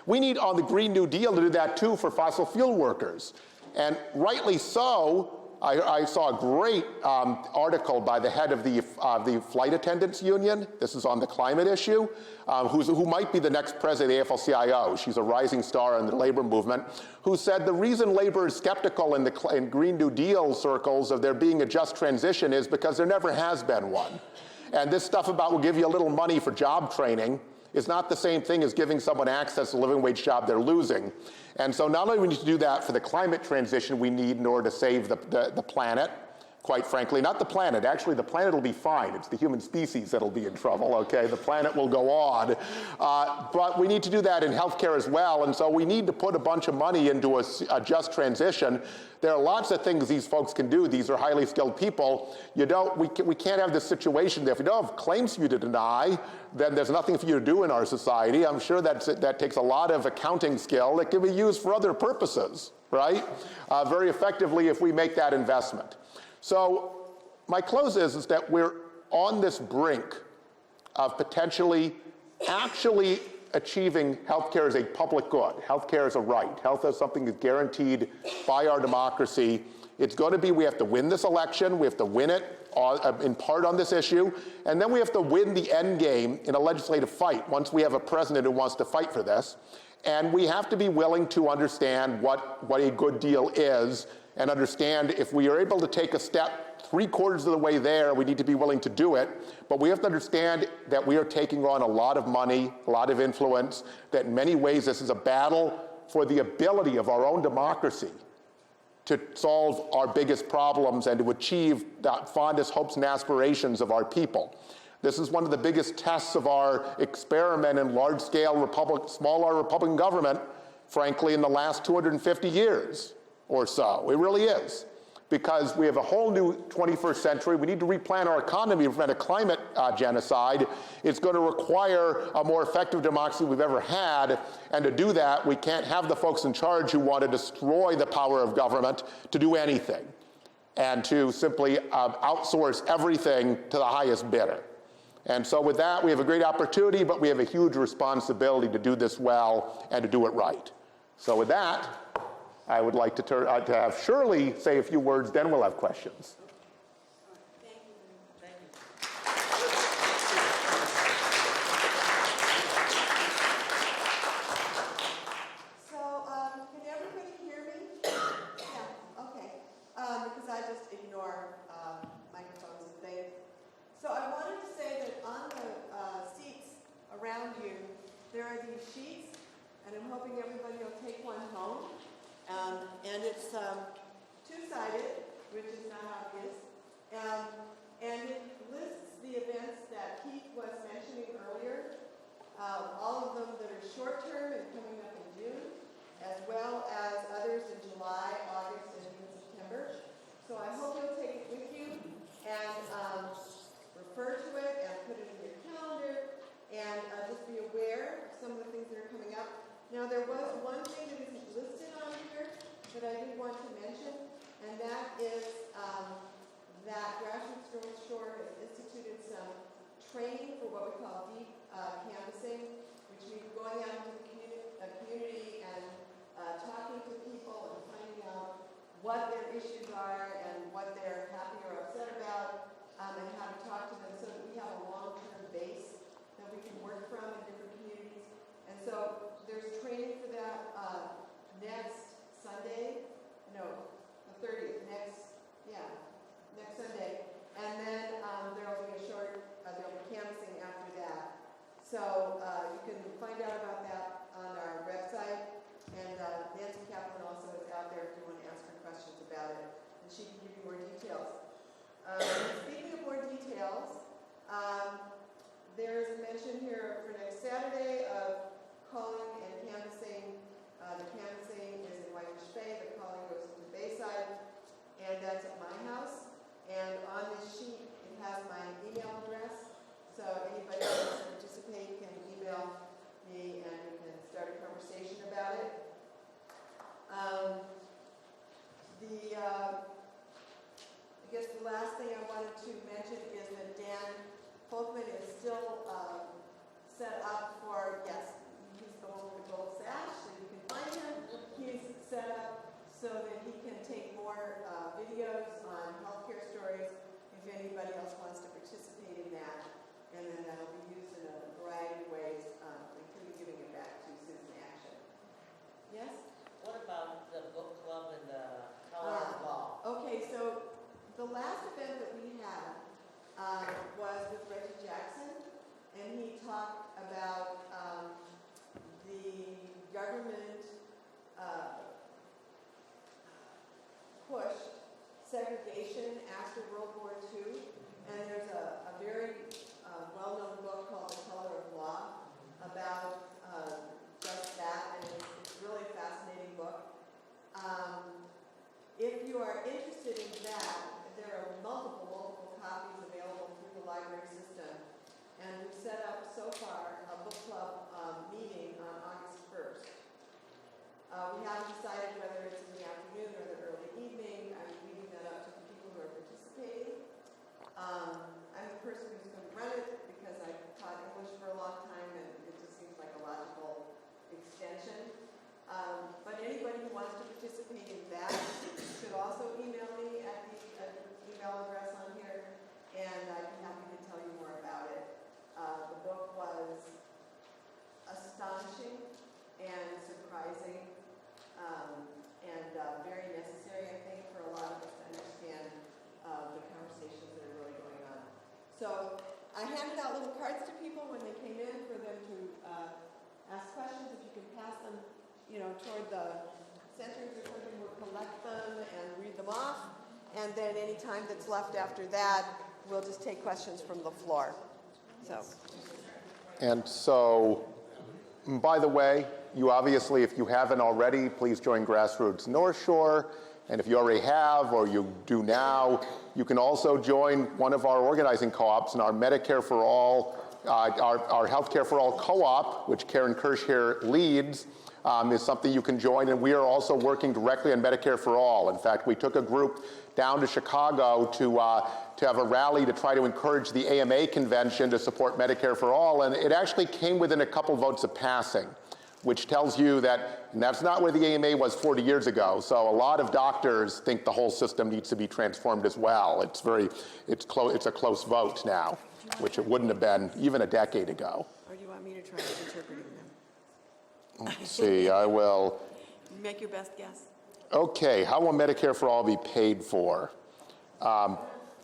We need on the Green New Deal to do that too for fossil fuel workers, and rightly so. I saw a great article by the head of the Flight Attendants Union. This is on the climate issue, who might be the next president of the AFL-CIO. She's a rising star in the labor movement, who said the reason labor is skeptical in Green New Deal circles of there being a just transition is because there never has been one. And this stuff about we'll give you a little money for job training is not the same thing as giving someone access to a living wage job they're losing. And so not only do we need to do that for the climate transition we need in order to save the planet, quite frankly, not the planet. Actually, the planet will be fine. It's the human species that'll be in trouble, okay? The planet will go on. But we need to do that in healthcare as well. And so we need to put a bunch of money into a just transition. There are lots of things these folks can do. These are highly skilled people. We can't have this situation that if you don't have claims for you to deny, then there's nothing for you to do in our society. I'm sure that takes a lot of accounting skill that can be used for other purposes, right? Very effectively if we make that investment. So my close is that we're on this brink of potentially actually achieving healthcare as a public good. Healthcare is a right. Health is something that's guaranteed by our democracy. It's going to be, we have to win this election. We have to win it in part on this issue. And then we have to win the end game in a legislative fight once we have a president who wants to fight for this. And we have to be willing to understand what a good deal is and understand if we are able to take a step 3/4 of the way there, we need to be willing to do it. But we have to understand that we are taking on a lot of money, a lot of influence, that in many ways this is a battle for the ability of our own democracy to solve our biggest problems and to achieve the fondest hopes and aspirations of our people. This is one of the biggest tests of our experiment in large-scale small-r Republican government, frankly, in the last 250 years or so. It really is. Because we have a whole new 21st century. We need to replan our economy to prevent a climate genocide. It's going to require a more effective democracy we've ever had. And to do that, we can't have the folks in charge who want to destroy the power of government to do anything and to simply outsource everything to the highest bidder. And so with that, we have a great opportunity, but we have a huge responsibility to do this well and to do it right. So with that, I would like to have Shirley say a few words, then we'll have questions. Thank you. So, can everybody hear me? Yeah, okay. Because I just ignore microphones and things. So I wanted to say that on the seats around you, there are these sheets, and I'm hoping everybody will take one home. And it's two-sided, which is not obvious, and it lists the events that Keith was mentioning earlier, all of them that are short-term and coming up in June, as well as others in July, August, and even September. So I hope you'll take it with you and refer to it and put it in your calendar. And North Shore has instituted some training for what we call deep canvassing, which means going out into the community and talking to people and finding out what their issues are and what they're happy or upset about, and how to talk to them so that we have a long-term base that we can work from in different communities. And so there's training for that next Sunday, no, the 30th, next Sunday. And then there'll be there'll be canvassing after that. So you can find out about that on our website. And Nancy Kaplan also is out there if you want to ask her questions about it. And she can give you more details. Speaking of more details, there's a mention here for next Saturday of calling and canvassing. The canvassing is in Whitefish Bay, the calling goes into Bayside, and that's at my house. And on this sheet, it has my email address, so anybody who wants to participate can email me and we can start a conversation about it. I guess the last thing I wanted to mention is that Dan Folkman is still set up for, yes, he's the one with the gold sash, so you can find him. He's set up so that he can take more videos on healthcare stories if anybody else wants to participate in that. And then that'll be used in a variety of ways, including giving it back to Citizen Action. Yes? What about the book club and the Color of Law? Okay, so the last event that we had was with Reggie Jackson, and he talked about the government pushed segregation after World War II, and there's a very well-known book called The Color of Law about just that, and it's really a fascinating book. If you are interested in that, there are multiple copies available through the library system, and we've set up so far a book club meeting on August 1st. We haven't decided whether it's in the afternoon or the early evening. I'm leaving that up to the people who are participating. I'm the person who's going to run it because I taught English for a long time and it just seems like a logical extension. But anybody who wants to participate in that should also email me at the email address on here, and I'd be happy to tell you more about it. The book was astonishing and surprising, and very necessary, I think, for a lot of us to understand the conversations that are really going on. So I handed out little cards to people when they came in for them to ask questions. If you can pass them, toward the centers or something, we'll collect them and read them off. And then any time that's left after that, we'll just take questions from the floor. And so, by the way, you obviously, if you haven't already, please join Grassroots North Shore. And if you already have or you do now, you can also join one of our organizing co-ops in our Medicare for All, our Healthcare for All co-op, which Karen Kirsch here leads, is something you can join. And we are also working directly on Medicare for All. In fact, we took a group down to Chicago to have a rally to try to encourage the AMA convention to support Medicare for All. And it actually came within a couple votes of passing, which tells you that, and that's not where the AMA was 40 years ago. So a lot of doctors think the whole system needs to be transformed as well. It's a close vote now, which it wouldn't have been even a decade ago. Or do you want me to try interpreting them? Let's see, I will. Make your best guess. Okay, how will Medicare for All be paid for?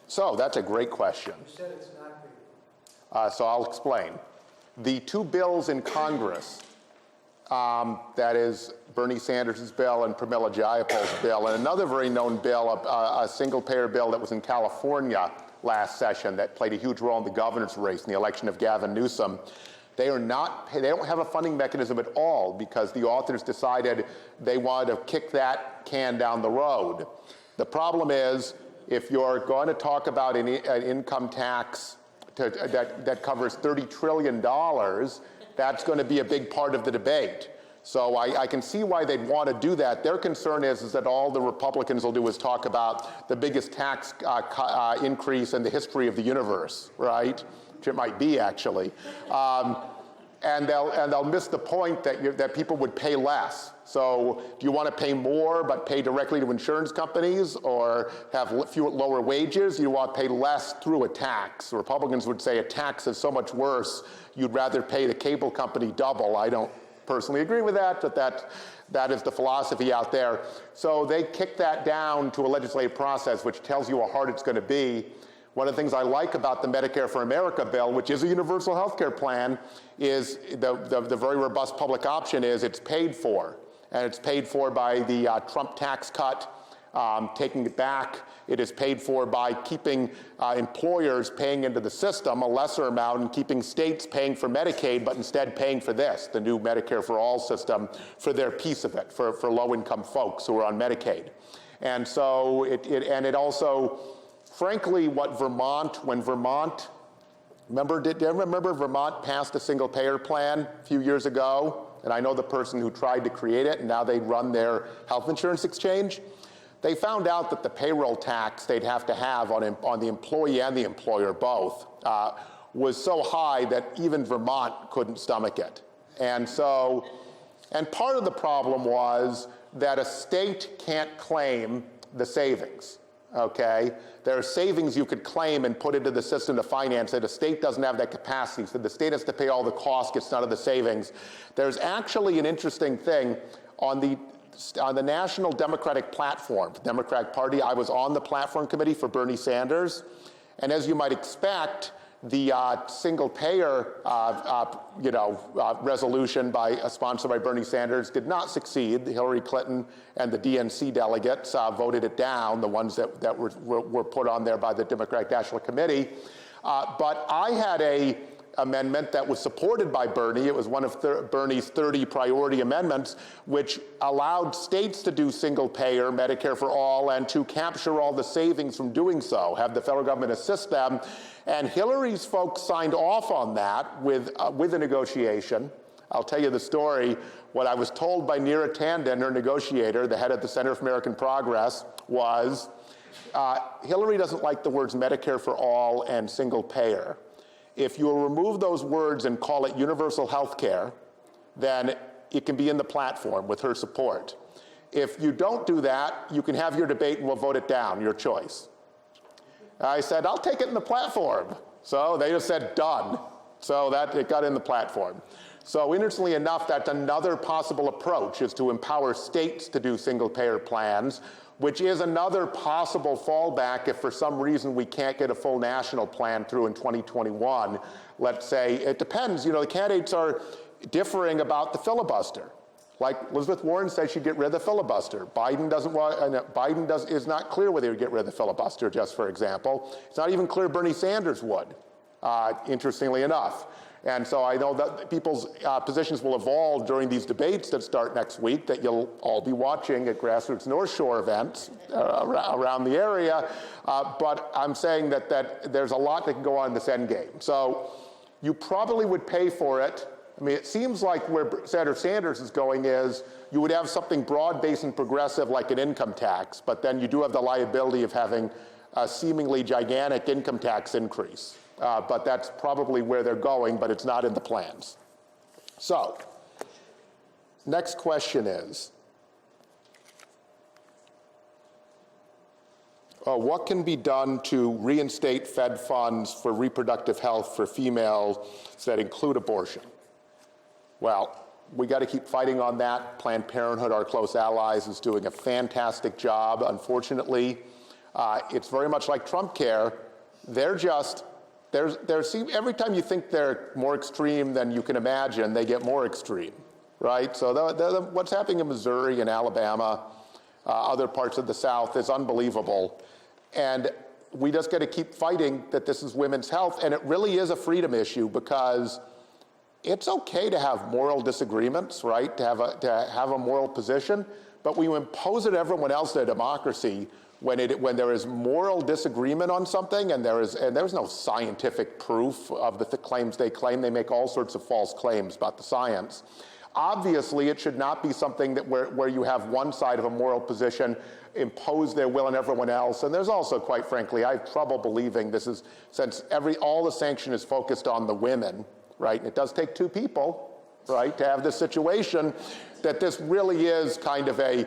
So that's a great question. You said it's not paid for. So I'll explain. The two bills in Congress, that is Bernie Sanders' bill and Pramila Jayapal's bill, and another very known bill, a single-payer bill that was in California last session that played a huge role in the governor's race in the election of Gavin Newsom. They don't have a funding mechanism at all because the authors decided they wanted to kick that can down the road. The problem is, if you're going to talk about an income tax that covers $30 trillion, that's going to be a big part of the debate. So I can see why they'd want to do that. Their concern is that all the Republicans will do is talk about the biggest tax increase in the history of the universe, right? Which it might be, actually. And they'll miss the point that people would pay less. So do you want to pay more but pay directly to insurance companies, or have lower wages? You want to pay less through a tax. Republicans would say a tax is so much worse, you'd rather pay the cable company double. I don't personally agree with that, but that is the philosophy out there. So they kick that down to a legislative process, which tells you how hard it's going to be. One of the things I like about the Medicare for America bill, which is a universal health care plan, is the very robust public option is it's paid for. And it's paid for by the Trump tax cut, taking it back. It is paid for by keeping employers paying into the system a lesser amount and keeping states paying for Medicaid, but instead paying for this, the new Medicare for All system, for their piece of it, for low-income folks who are on Medicaid. And so it also, frankly, when Vermont, did you remember Vermont passed a single-payer plan a few years ago? And I know the person who tried to create it, and now they run their health insurance exchange. They found out that the payroll tax they'd have to have on the employee and the employer both was so high that even Vermont couldn't stomach it. And part of the problem was that a state can't claim the savings. Okay, there are savings you could claim and put into the system to finance it. A state doesn't have that capacity, so the state has to pay all the costs, gets none of the savings. There's actually an interesting thing on the National Democratic Platform, the Democratic Party. I was on the platform committee for Bernie Sanders, and as you might expect, the single-payer resolution sponsored by Bernie Sanders did not succeed. Hillary Clinton and the DNC delegates voted it down, the ones that were put on there by the Democratic National Committee. But I had a amendment that was supported by Bernie. It was one of Bernie's 30 priority amendments, which allowed states to do single-payer Medicare for all and to capture all the savings from doing so, have the federal government assist them. And Hillary's folks signed off on that with a negotiation. I'll tell you the story. What I was told by Neera Tanden, her negotiator, the head of the Center for American Progress, was Hillary doesn't like the words Medicare for all and single-payer. If you will remove those words and call it universal health care, then it can be in the platform with her support. If you don't do that, you can have your debate and we'll vote it down, your choice. I said, I'll take it in the platform. So they just said, done. So it got in the platform. So interestingly enough, that's another possible approach, is to empower states to do single-payer plans, which is another possible fallback if for some reason we can't get a full national plan through in 2021. Let's say, it depends, the candidates are differing about the filibuster. Like Elizabeth Warren says she'd get rid of the filibuster. Biden is not clear whether he'd get rid of the filibuster, just for example. It's not even clear Bernie Sanders would, interestingly enough. And so I know that people's positions will evolve during these debates that start next week that you'll all be watching at Grassroots North Shore events around the area. But I'm saying that there's a lot that can go on in this endgame. So you probably would pay for it. I mean, it seems like where Senator Sanders is going is you would have something broad-based and progressive like an income tax, but then you do have the liability of having a seemingly gigantic income tax increase. But that's probably where they're going, but it's not in the plans. So, next question is, what can be done to reinstate Fed funds for reproductive health for females that include abortion? Well, we got to keep fighting on that. Planned Parenthood, our close allies, is doing a fantastic job. Unfortunately, it's very much like Trump Care. They're just, every time you think they're more extreme than you can imagine, they get more extreme, right? So what's happening in Missouri and Alabama, other parts of the South is unbelievable. And we just got to keep fighting that this is women's health. And it really is a freedom issue because it's okay to have moral disagreements, right? To have a moral position, but when you impose it on everyone else in a democracy, when there is moral disagreement on something and there's no scientific proof of the claims they claim, they make all sorts of false claims about the science. Obviously, it should not be something that where you have one side of a moral position impose their will on everyone else. And there's also, quite frankly, I have trouble believing this is, since all the sanction is focused on the women, right? And it does take two people, right, to have this situation, that this really is kind of a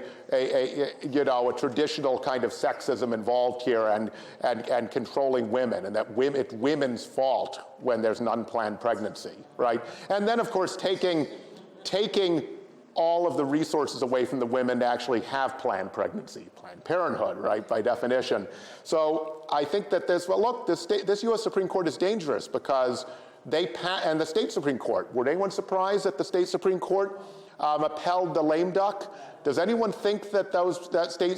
traditional kind of sexism involved here and controlling women, and that it's women's fault when there's an unplanned pregnancy, right? And then, of course, taking all of the resources away from the women to actually have planned pregnancy, Planned Parenthood, right, by definition. So I think that this U.S. Supreme Court is dangerous because and the state Supreme Court, were anyone surprised that the state Supreme Court upheld the lame duck? Does anyone think that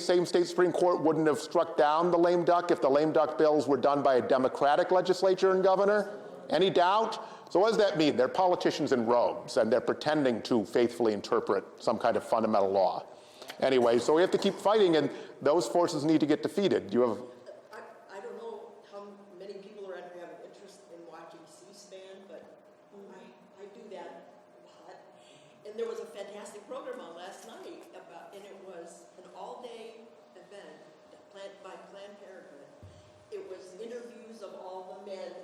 same state Supreme Court wouldn't have struck down the lame duck if the lame duck bills were done by a Democratic legislature and governor? Any doubt? So what does that mean? They're politicians in robes, and they're pretending to faithfully interpret some kind of fundamental law. Anyway, so we have to keep fighting, and those forces need to get defeated. You have... I don't know how many people are have an interest in watching C-SPAN, but I do that a lot. And there was a fantastic program on last night and it was an all-day event by Planned Parenthood. It was interviews of all the men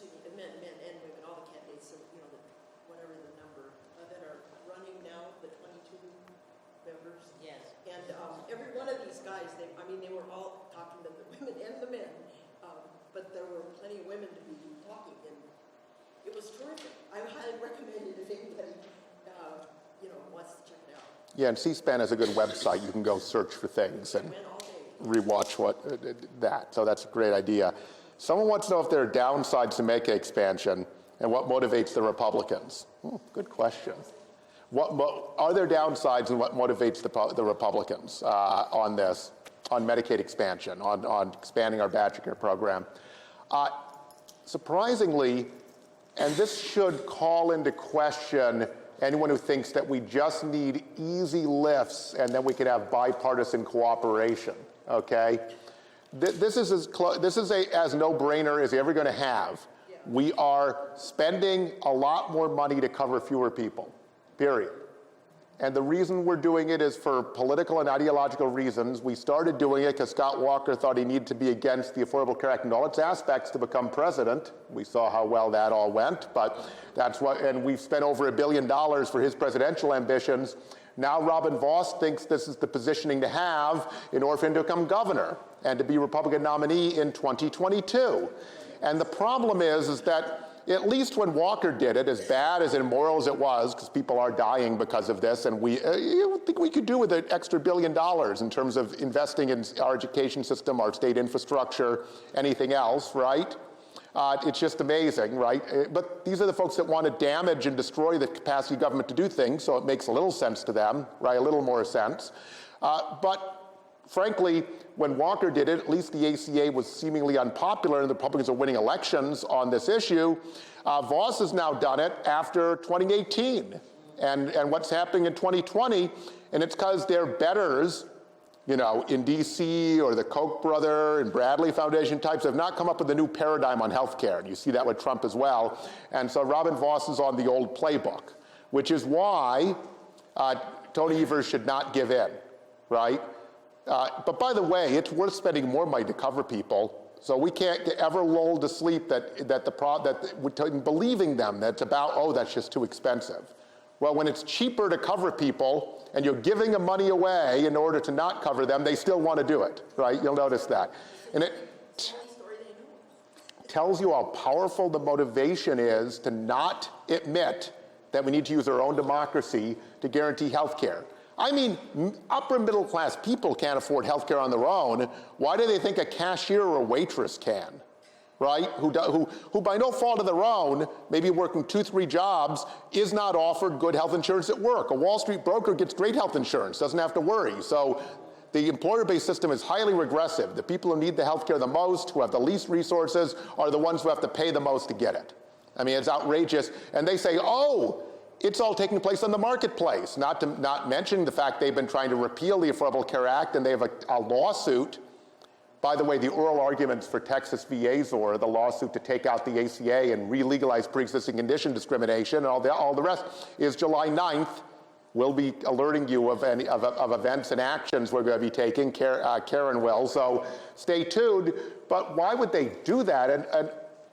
and women, all the candidates, so, whatever the number that are running now, the 22 members. Yes. And every one of these guys, they were all talking to the women and the men, but there were plenty of women to be talking, and it was terrific. I highly recommend it if anybody, wants to check it out. Yeah, and C-SPAN is a good website. You can go search for things and rewatch that. So that's a great idea. Someone wants to know if there are downsides to Medicaid expansion and what motivates the Republicans. Good question. Are there downsides and what motivates the Republicans on this, on Medicaid expansion, on expanding our Badger Care program? Surprisingly, and this should call into question anyone who thinks that we just need easy lifts and then we can have bipartisan cooperation, okay? This is as no-brainer as you're ever going to have. Yeah. We are spending a lot more money to cover fewer people, period. And the reason we're doing it is for political and ideological reasons. We started doing it because Scott Walker thought he needed to be against the Affordable Care Act and all its aspects to become president. We saw how well that all went, but and we've spent over $1 billion for his presidential ambitions. Now Robin Vos thinks this is the positioning to have in order for him to become governor and to be Republican nominee in 2022. And the problem is that at least when Walker did it, as bad as immoral as it was, because people are dying because of this, and we think we could do with an extra $1 billion in terms of investing in our education system, our state infrastructure, anything else, right? It's just amazing, right? But these are the folks that want to damage and destroy the capacity of government to do things, so it makes a little sense to them, right? A little more sense. But frankly, when Walker did it, at least the ACA was seemingly unpopular and the Republicans are winning elections on this issue. Vos has now done it after 2018 and what's happening in 2020, and it's because their betters, in DC or the Koch brother and Bradley Foundation types have not come up with a new paradigm on healthcare, and you see that with Trump as well. And so Robin Vos is on the old playbook, which is why Tony Evers should not give in, right? But by the way, it's worth spending more money to cover people, so we can't ever lull to sleep believing them that it's about, that's just too expensive. Well, when it's cheaper to cover people and you're giving them money away in order to not cover them, they still want to do it, right? You'll notice that. And it tells you how powerful the motivation is to not admit that we need to use our own democracy to guarantee health care. I mean, upper middle class people can't afford health care on their own. Why do they think a cashier or a waitress can, right? Who by no fault of their own, maybe working 2-3 jobs, is not offered good health insurance at work. A Wall Street broker gets great health insurance, doesn't have to worry. So the employer-based system is highly regressive. The people who need the health care the most, who have the least resources, are the ones who have to pay the most to get it. I mean, it's outrageous. And they say, it's all taking place on the marketplace, not mentioning the fact they've been trying to repeal the Affordable Care Act, and they have a lawsuit By the way, the oral arguments for Texas v. Azor, the lawsuit to take out the ACA and re-legalize pre-existing condition discrimination and all the rest, is July 9th. We'll be alerting you of events and actions we're going to be taking. Karen will, so stay tuned. But why would they do that? And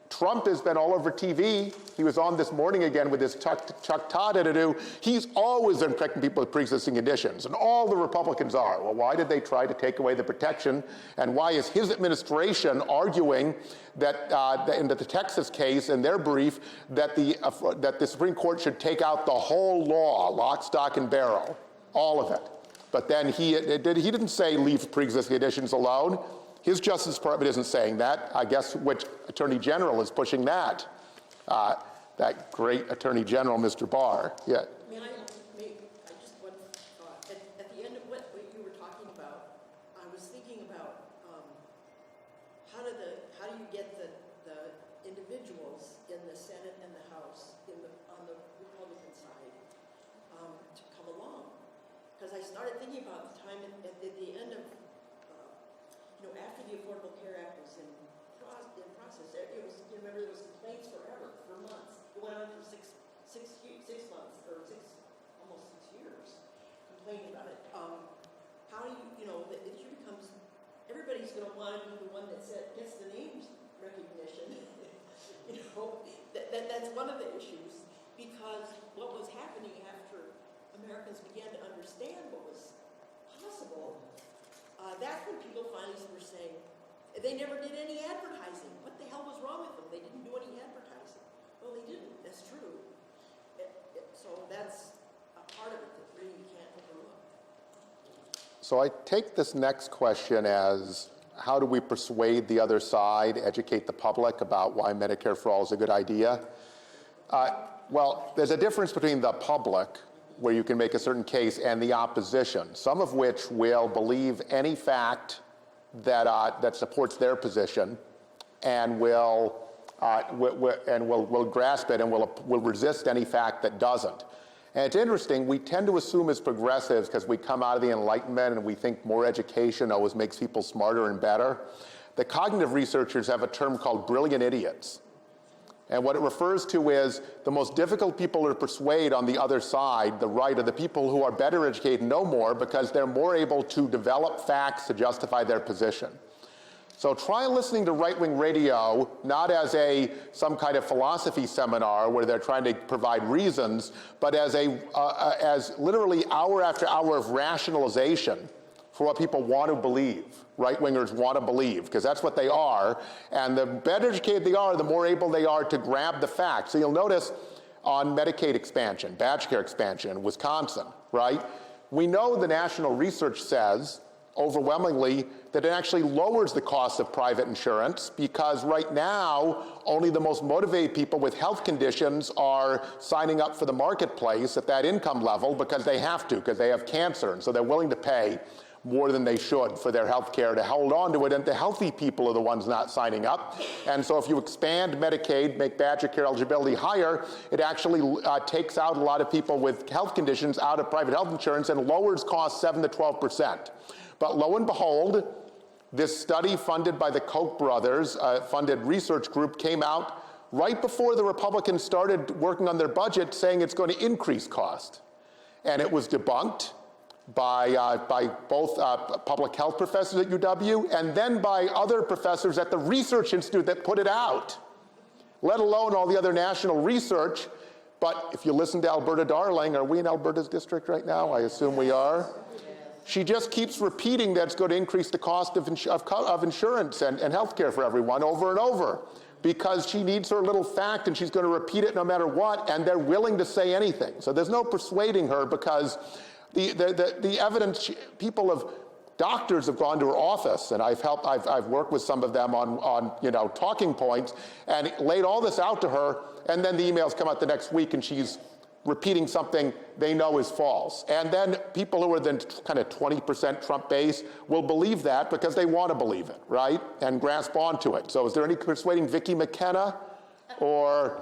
Trump has been all over TV. He was on this morning again with his Chuck Todd interview. He's always been protecting people with pre-existing conditions, and all the Republicans are. Well, why did they try to take away the protection? And why is his administration arguing that in the Texas case, in their brief, that the Supreme Court should take out the whole law, lock, stock, and barrel, all of it? But then he didn't say leave pre-existing conditions alone. His Justice Department isn't saying that. I guess which Attorney General is pushing that? That great Attorney General, Mr. Barr. Yeah. I just one thought. At the end of what you were talking about, I was thinking about how do you get the individuals in the Senate and the House on the Republican side to come along? Because I started thinking about the time at the end of after the Affordable Care Act was in process, it was, remember, there was complaints for months. It went on for six months, or almost 6 years, complaining about it. How do the issue becomes, everybody's going to want to be the one that gets the names recognition. That's one of the issues, because what was happening after Americans began to understand what was possible, that's when people finally were saying, they never did any advertising. What the hell was wrong with them? They didn't do any advertising. Well, they didn't. That's true. So that's a part of it that really you can't overlook. So I take this next question as, how do we persuade the other side, educate the public about why Medicare for All is a good idea? Well, there's a difference between the public, where you can make a certain case, and the opposition, some of which will believe any fact that supports their position, and will grasp it, and will resist any fact that doesn't. And it's interesting, we tend to assume as progressives, because we come out of the Enlightenment and we think more education always makes people smarter and better. The cognitive researchers have a term called brilliant idiots. And what it refers to is the most difficult people to persuade on the other side, the right, are the people who are better educated, know more, because they're more able to develop facts to justify their position. So try listening to right-wing radio, not as some kind of philosophy seminar where they're trying to provide reasons, but as literally hour after hour of rationalization for what people want to believe. Right-wingers want to believe, because that's what they are. And the better educated they are, the more able they are to grab the facts. So you'll notice on Medicaid expansion, Badge Care expansion in Wisconsin, right? We know the national research says overwhelmingly that it actually lowers the cost of private insurance, because right now only the most motivated people with health conditions are signing up for the marketplace at that income level because they have to, because they have cancer, and so they're willing to pay more than they should for their health care to hold on to it, and the healthy people are the ones not signing up. And so if you expand Medicaid, make Badger Care eligibility higher, it actually takes out a lot of people with health conditions out of private health insurance and lowers costs 7 to 12%. But lo and behold, this study funded by the Koch brothers, funded research group, came out right before the Republicans started working on their budget, saying it's going to increase cost. And it was debunked by both public health professors at UW and then by other professors at the Research Institute that put it out, let alone all the other national research. But if you listen to Alberta Darling, are we in Alberta's district right now? I assume we are. She just keeps repeating that it's going to increase the cost of insurance and health care for everyone over and over, because she needs her little fact and she's going to repeat it no matter what, and they're willing to say anything. So there's no persuading her, because the evidence, doctors have gone to her office, and I've worked with some of them on talking points, and laid all this out to her, and then the emails come out the next week and she's repeating something they know is false. And then people who are then kind of 20% Trump base will believe that because they want to believe it, right? And grasp onto it. So is there any persuading Vicki McKenna or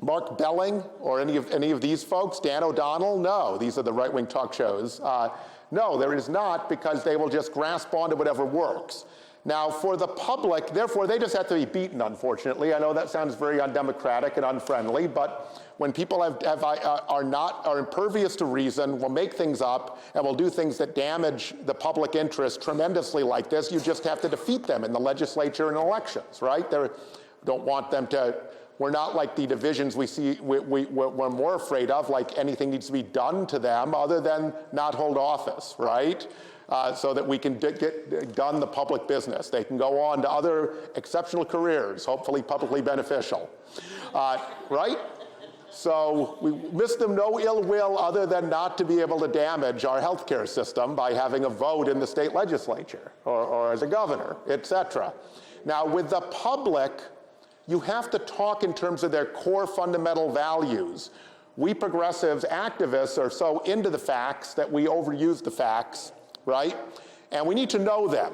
Mark Belling or any of these folks? Dan O'Donnell? No, these are the right-wing talk shows. No, there is not, because they will just grasp onto whatever works. Now, for the public, therefore, they just have to be beaten, unfortunately. I know that sounds very undemocratic and unfriendly, but when people are impervious to reason, will make things up, and will do things that damage the public interest tremendously like this, you just have to defeat them in the legislature and elections, right? They don't want them to. We're not like the divisions we see, we're more afraid of, like anything needs to be done to them other than not hold office, right? So that we can get done the public business. They can go on to other exceptional careers, hopefully publicly beneficial, right? So we wish them no ill will other than not to be able to damage our healthcare system by having a vote in the state legislature or as a governor, et cetera. Now, with the public, you have to talk in terms of their core fundamental values. We progressives, activists, are so into the facts that we overuse the facts, right? And we need to know them.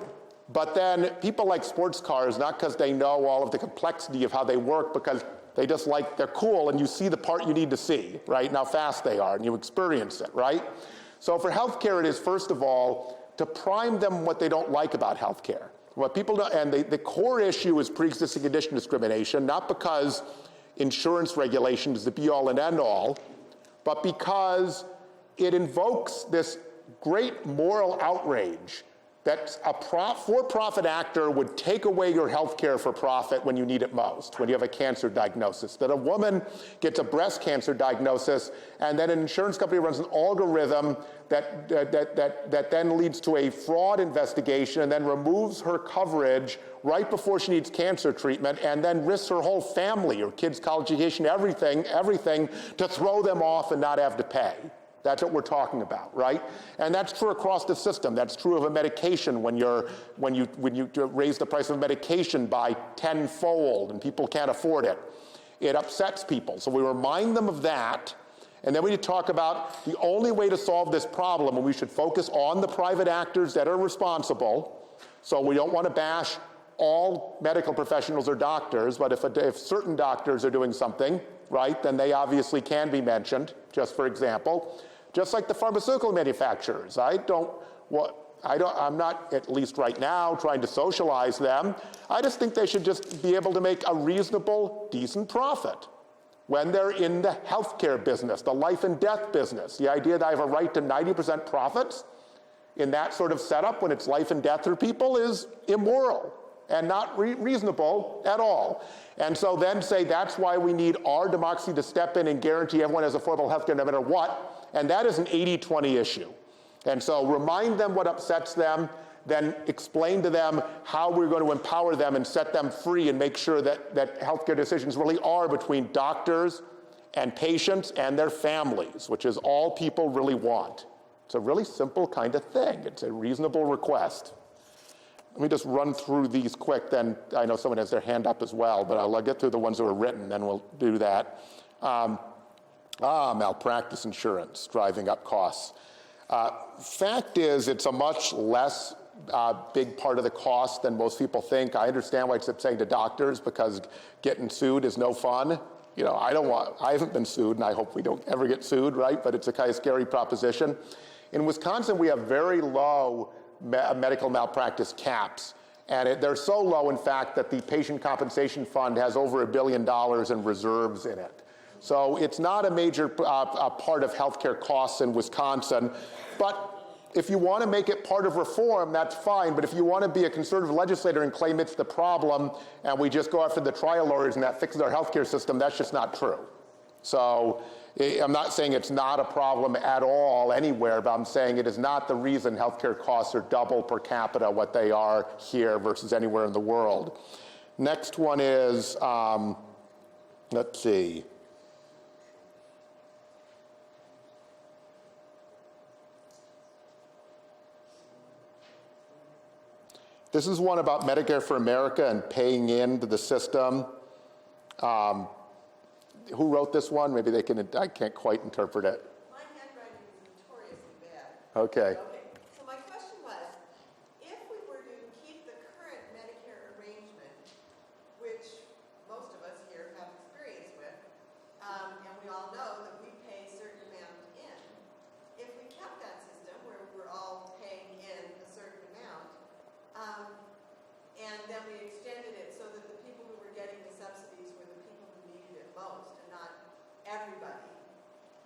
But then people like sports cars, not because they know all of the complexity of how they work, because they just like, they're cool, and you see the part you need to see, right? And how fast they are, and you experience it, right? So for healthcare, it is, first of all, to prime them what they don't like about healthcare. What people don't, and the core issue is pre-existing condition discrimination, not because insurance regulation is the be-all and end-all, but because it invokes this great moral outrage that a for-profit actor would take away your health care for profit when you need it most, when you have a cancer diagnosis. That a woman gets a breast cancer diagnosis, and then an insurance company runs an algorithm that then leads to a fraud investigation and then removes her coverage right before she needs cancer treatment, and then risks her whole family, her kids' college education, everything, to throw them off and not have to pay. That's what we're talking about, right? And that's true across the system. That's true of a medication when you raise the price of medication by tenfold and people can't afford it. It upsets people. So we remind them of that. And then we talk about the only way to solve this problem, and we should focus on the private actors that are responsible. So we don't want to bash all medical professionals or doctors, but if certain doctors are doing something, right, then they obviously can be mentioned, just for example. Just like the pharmaceutical manufacturers. I'm not, at least right now, trying to socialize them. I just think they should just be able to make a reasonable, decent profit when they're in the healthcare business, the life and death business. The idea that I have a right to 90% profits in that sort of setup when it's life and death for people is immoral and not reasonable at all. And so then say that's why we need our democracy to step in and guarantee everyone has affordable health care no matter what. And that is an 80-20 issue. And so remind them what upsets them, then explain to them how we're going to empower them and set them free and make sure that healthcare decisions really are between doctors and patients and their families, which is all people really want. It's a really simple kind of thing. It's a reasonable request. Let me just run through these quick, then I know someone has their hand up as well, but I'll get through the ones that were written, then we'll do that. Malpractice insurance, driving up costs. Fact is, it's a much less big part of the cost than most people think. I understand why it's saying to doctors, because getting sued is no fun. You know, I haven't been sued, and I hope we don't ever get sued, right? But it's a kind of scary proposition. In Wisconsin, we have very low medical malpractice caps. And they're so low, in fact, that the Patient Compensation Fund has over $1 billion in reserves in it. So it's not a major part of healthcare costs in Wisconsin. But if you want to make it part of reform, that's fine. But if you want to be a conservative legislator and claim it's the problem, and we just go after the trial lawyers and that fixes our healthcare system, that's just not true. So I'm not saying it's not a problem at all anywhere, but I'm saying it is not the reason healthcare costs are double per capita what they are here versus anywhere in the world. Next one is, let's see. This is one about Medicare for America and paying into the system. Who wrote this one? Maybe they can, I can't quite interpret it. My handwriting is notoriously bad. Okay. So my question was, if we were to keep the current Medicare arrangement, which most of us here have experience with, and we all know that we pay a certain amount in, if we kept that system where we're all and we extended it so that the people who were getting the subsidies were the people who needed it most and not everybody,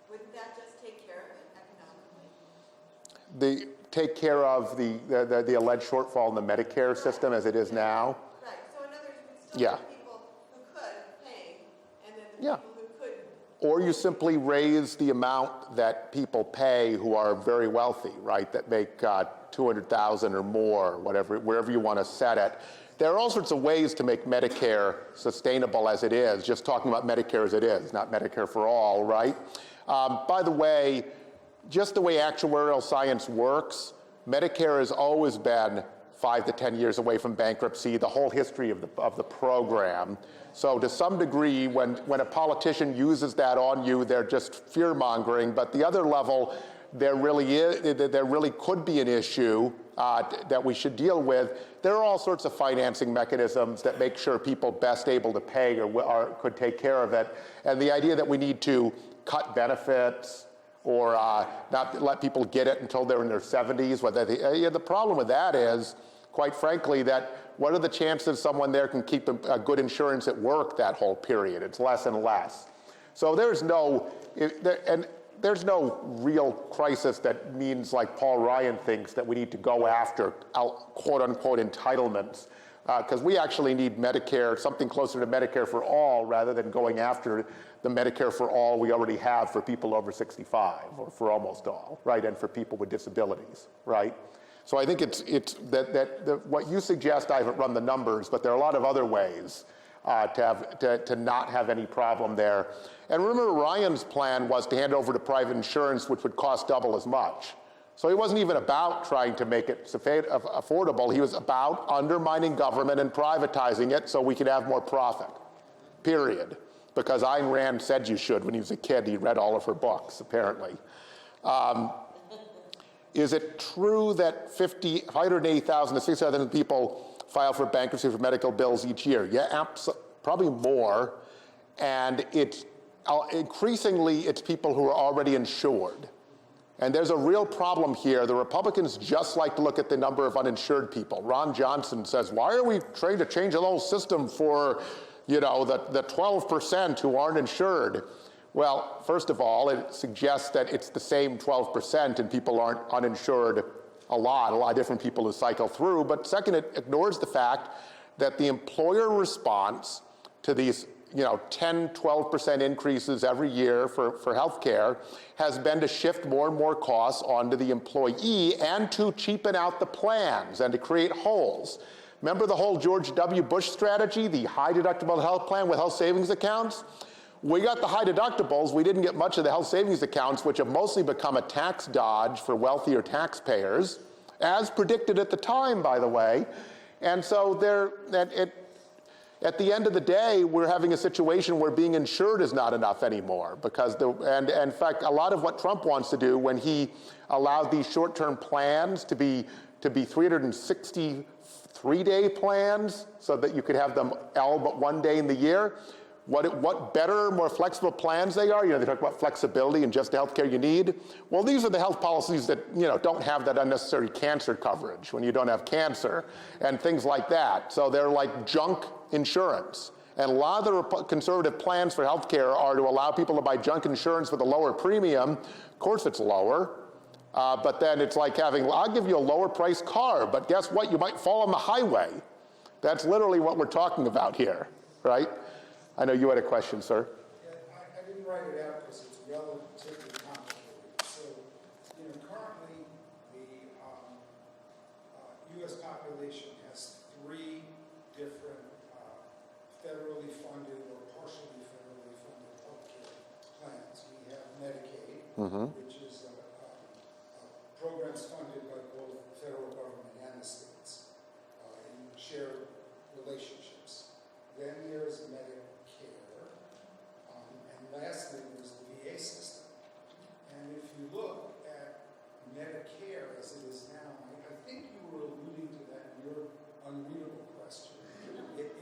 wouldn't that just take care of it economically? Take care of the alleged shortfall in the Medicare system as it is now. Right, so in other words, we'd still Yeah. have people who could pay, and then the Yeah. people who couldn't. Or you simply raise the amount that people pay who are very wealthy, right, that make $200,000 or more, wherever you want to set it. There are all sorts of ways to make Medicare sustainable as it is, just talking about Medicare as it is, not Medicare for all, right? By the way, just the way actuarial science works, Medicare has always been 5 to 10 years away from bankruptcy, the whole history of the program. So to some degree, when a politician uses that on you, they're just fear-mongering. But the other level, there really could be an issue that we should deal with. There are all sorts of financing mechanisms that make sure people best able to pay or could take care of it. And the idea that we need to cut benefits or not let people get it until they're in their 70s. The problem with that is, quite frankly, that what are the chances someone there can keep a good insurance at work that whole period? It's less and less. So there's no real crisis that means, like Paul Ryan thinks, that we need to go after quote unquote entitlements. Because we actually need Medicare, something closer to Medicare for all, rather than going after the Medicare for all we already have for people over 65, or for almost all, right, and for people with disabilities, right? So I think it's what you suggest. I haven't run the numbers, but there are a lot of other ways to not have any problem there. And remember, Ryan's plan was to hand over to private insurance, which would cost double as much. So he wasn't even about trying to make it affordable. He was about undermining government and privatizing it so we could have more profit, period. Because Ayn Rand said you should when he was a kid. He read all of her books, apparently. Is it true that 180,000 to 600,000 people file for bankruptcy for medical bills each year? Yeah, probably more. And increasingly, it's people who are already insured. And there's a real problem here. The Republicans just like to look at the number of uninsured people. Ron Johnson says, why are we trying to change the whole system for, the 12% who aren't insured? Well, first of all, it suggests that it's the same 12% and people aren't uninsured a lot of different people who cycle through. But second, it ignores the fact that the employer response to these 10, 12% increases every year for health care has been to shift more and more costs onto the employee and to cheapen out the plans and to create holes. Remember the whole George W. Bush strategy, the high deductible health plan with health savings accounts? We got the high deductibles. We didn't get much of the health savings accounts, which have mostly become a tax dodge for wealthier taxpayers, as predicted at the time, by the way. And so at the end of the day, we're having a situation where being insured is not enough anymore. And in fact, a lot of what Trump wants to do when he allowed these short-term plans to be 363-day plans so that you could have them all but one day in the year, what better, more flexible plans they are. They talk about flexibility and just the health care you need. Well, these are the health policies that don't have that unnecessary cancer coverage when you don't have cancer and things like that. So they're like junk insurance. And a lot of the conservative plans for health care are to allow people to buy junk insurance with a lower premium. Of course it's lower. But then it's like I'll give you a lower priced car, but guess what? You might fall on the highway. That's literally what we're talking about here, right? I know you had a question, sir. Yeah, I didn't write it out because it's relatively complicated. So, currently the U.S. population has 3 different federally funded or partially federally funded healthcare plans. We have Medicaid, which is programs funded by both the federal government and the states in shared relationships. Then there's Medicare. And lastly, there's the VA system. And if you look at Medicare as it is now, I think you were alluding to that in your unreadable question. It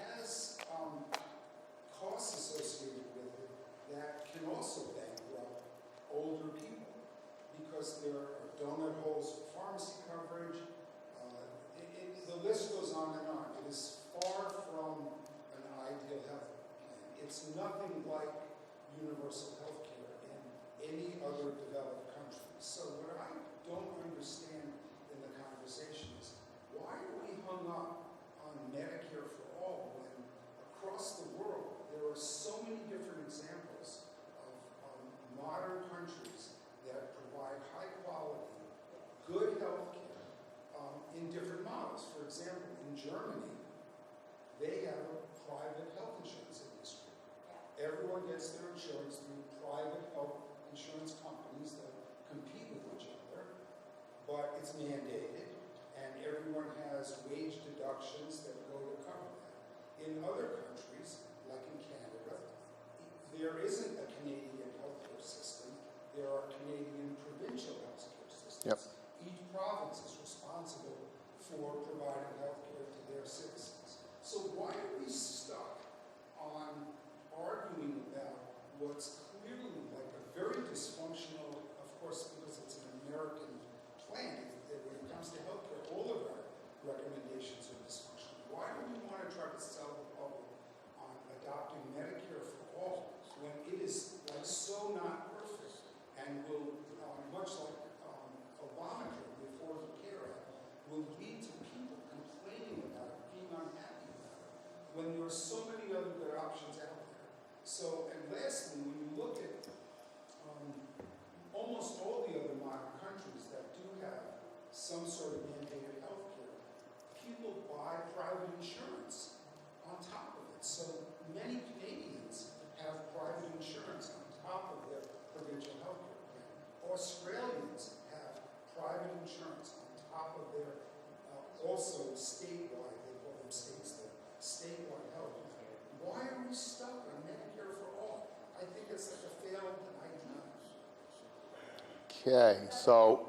has costs associated with it that can also bankrupt older people because there are donut holes for pharmacy coverage. The list it's nothing like universal health care in any other developed country. So what I don't understand in the conversation is, why are we hung up on Medicare for all when across the world there are so many different examples of modern countries that provide high quality, good health care in different models. For example, in Germany, they have a private health insurance industry. Everyone gets their insurance through private health insurance companies that compete with each other, but it's mandated, and everyone has wage deductions that go to cover that. In other countries, like in Canada, there isn't a Canadian healthcare system. There are Canadian provincial healthcare systems. Yep. Each province is responsible for providing healthcare to their citizens. So why are we stuck on arguing about what's clearly like a very dysfunctional, of course, because it's an American plan, that when it comes to healthcare, all of our recommendations are dysfunctional. Why do we want to try to sell the public on adopting Medicare for all when it is like so not perfect and will, much like Obamacare, the Affordable Care Act, will lead to people complaining about it, being unhappy about it, when there are so many other good options out there. So, and lastly, when you look at almost all the other modern countries that do have some sort of mandated health care, people buy private insurance on top of it. So many Canadians have private insurance on top of their provincial health care plan. Australians have private insurance on top of their also statewide, they call them states there, statewide health care. Why are we stuck on Medicare for all? I think it's like a failed idea. Okay, so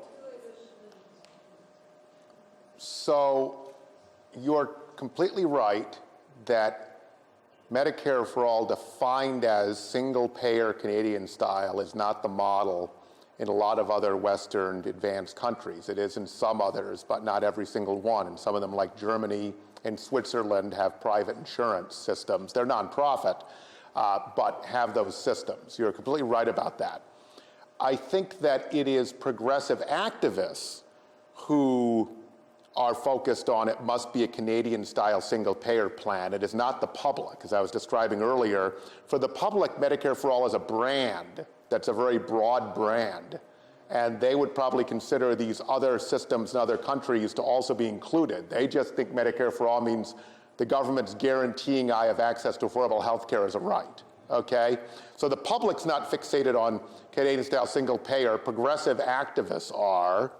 you're completely right that Medicare for all, defined as single-payer Canadian style, is not the model in a lot of other Western advanced countries. It is in some others, but not every single one. And some of them, like Germany and Switzerland, have private insurance systems. They're nonprofit, but have those systems. You're completely right about that. I think that it is progressive activists who are focused on it must be a Canadian-style single-payer plan. It is not the public, as I was describing earlier. For the public, Medicare for All is a brand that's a very broad brand, and they would probably consider these other systems in other countries to also be included. They just think Medicare for All means the government's guaranteeing I have access to affordable health care as a right, okay? So the public's not fixated on Canadian-style single-payer. Progressive activists are,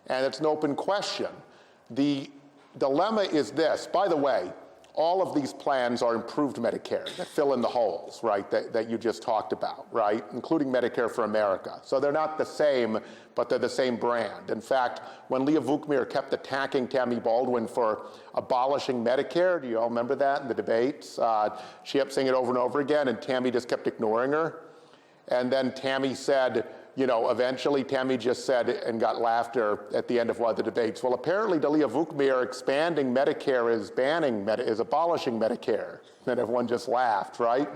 and it's an open question. The dilemma is this. By the way, all of these plans are improved Medicare that fill in the holes, right, that you just talked about, right, including Medicare for America. So they're not the same, but they're the same brand. In fact, when Leah Vukmir kept attacking Tammy Baldwin for abolishing Medicare, do you all remember that in the debates? She kept saying it over and over again, and Tammy just kept ignoring her. And then Tammy said, you know, eventually Tammy just said, and got laughter at the end of one of the debates, well, apparently to Leah Vukmir, expanding Medicare is abolishing Medicare. And everyone just laughed, right?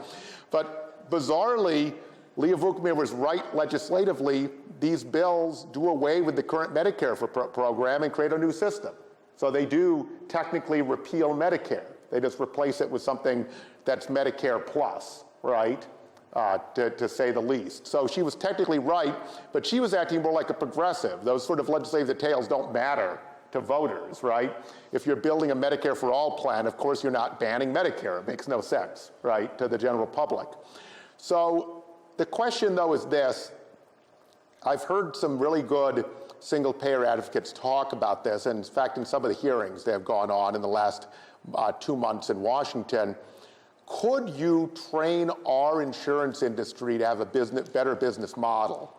But bizarrely, Leah Vukmir was right legislatively. These bills do away with the current Medicare program and create a new system. So they do technically repeal Medicare. They just replace it with something that's Medicare plus, right? To say the least. So she was technically right, but she was acting more like a progressive. Those sort of legislative details don't matter to voters, right? If you're building a Medicare for all plan, of course you're not banning Medicare. It makes no sense, right, to the general public. So the question, though, is this. I've heard some really good single-payer advocates talk about this, and in fact, in some of the hearings that have gone on in the last 2 months in Washington. Could you train our insurance industry to have a better business model?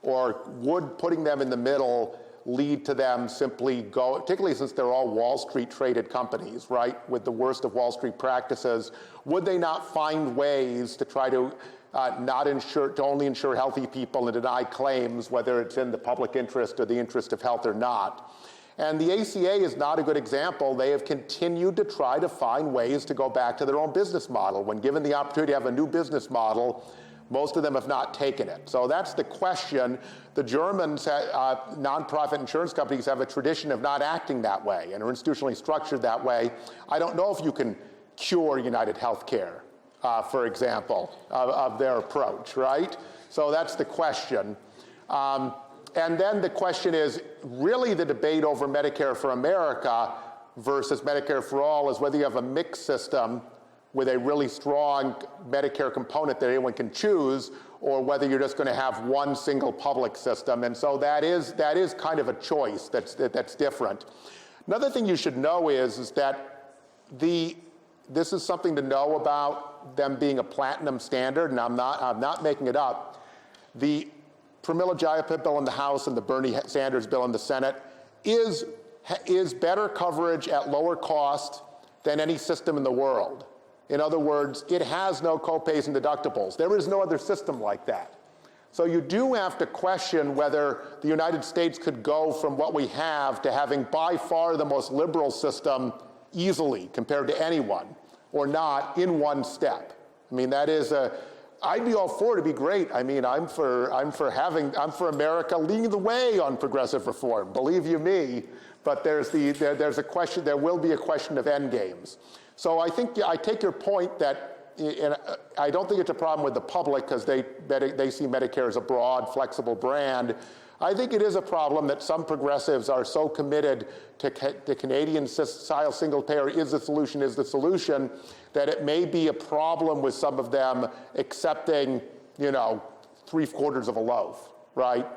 Or would putting them in the middle lead to them simply particularly since they're all Wall Street traded companies, right, with the worst of Wall Street practices, would they not find ways to try to only insure healthy people and deny claims, whether it's in the public interest or the interest of health or not? And the ACA is not a good example. They have continued to try to find ways to go back to their own business model. When given the opportunity to have a new business model, most of them have not taken it. So that's the question. The Germans, nonprofit insurance companies, have a tradition of not acting that way and are institutionally structured that way. I don't know if you can cure United Healthcare, for example, of their approach, right? So that's the question. And then the question is, really the debate over Medicare for America versus Medicare for All is whether you have a mixed system with a really strong Medicare component that anyone can choose, or whether you're just going to have one single public system. And so that is kind of a choice that's different. Another thing you should know is that this is something to know about them being a platinum standard, and I'm not making it up. The Pramila Jayapal bill in the House and the Bernie Sanders bill in the Senate is better coverage at lower cost than any system in the world. In other words, it has no copays and deductibles. There is no other system like that. So you do have to question whether the United States could go from what we have to having by far the most liberal system easily compared to anyone, or not, in one step. I mean, that is I'd be all for it. It'd be great. I mean, I'm for America leading the way on progressive reform. Believe you me. But there's a question. There will be a question of end games. So I think I take your point that, and I don't think it's a problem with the public because they see Medicare as a broad, flexible brand. I think it is a problem that some progressives are so committed to Canadian-style single-payer is the solution, that it may be a problem with some of them accepting, 3/4 of a loaf, right?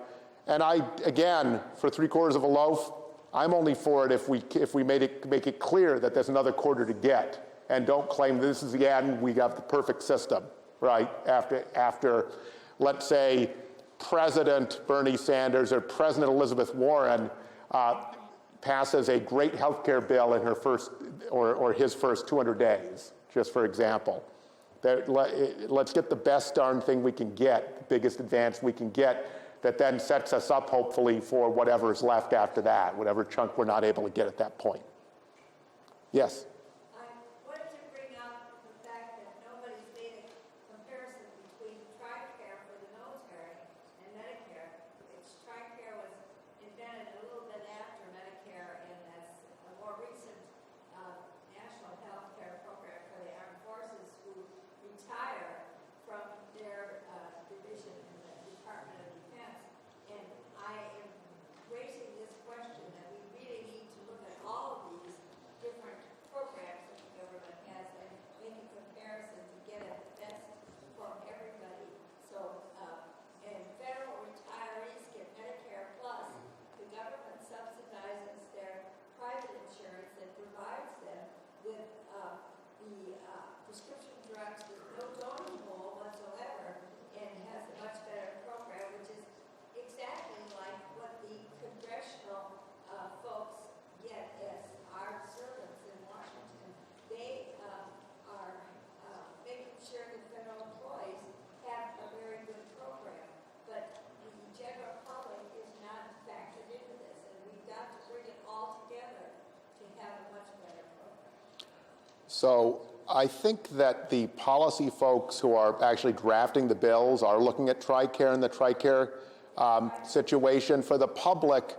And again, for 3/4 of a loaf, I'm only for it if we make it clear that there's another quarter to get, and don't claim this is the end, we have the perfect system, right? After let's say, President Bernie Sanders or President Elizabeth Warren passes a great health care bill in her first or his first 200 days, just for example. Let's get the best darn thing we can get, the biggest advance we can get, that then sets us up hopefully for whatever's left after that, whatever chunk we're not able to get at that point. Yes? I wanted to bring up the fact that nobody's made a comparison between TRICARE for the military and Medicare. TRICARE was invented a little bit after Medicare, and that's a more recent national health care program for the armed forces who retire from their division in the Department of Defense. And I am raising this question that we really need to look at all of these different programs that the government has and make a comparison to get at the best for everybody. So, and federal retirees get Medicare Plus. The government subsidizes their private insurance and provides them with the prescription drugs with no donor hole whatsoever, and has a much better program, which is exactly like what the congressional folks get as our servants in Washington. They are making sure that federal employees have a very good program, but the general public is not factored into this, and we've got to bring it all together to have a much better program. So I think that the policy folks who are actually drafting the bills are looking at TRICARE and the TRICARE situation. For the public,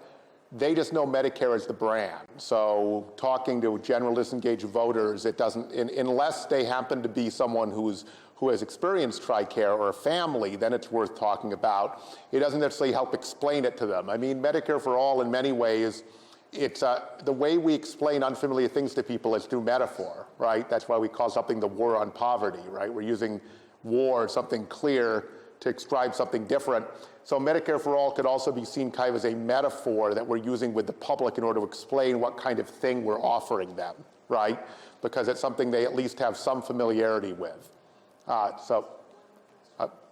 they just know Medicare is the brand. So talking to general disengaged voters, it doesn't, unless they happen to be someone who has experienced TRICARE or a family, then it's worth talking about. It doesn't necessarily help explain it to them. I mean, Medicare for All in many ways, it's the way we explain unfamiliar things to people is through metaphor, right? That's why we call something the war on poverty, right? We're using war, something clear, to describe something different. So Medicare for All could also be seen kind of as a metaphor that we're using with the public in order to explain what kind of thing we're offering them, right? Because it's something they at least have some familiarity with.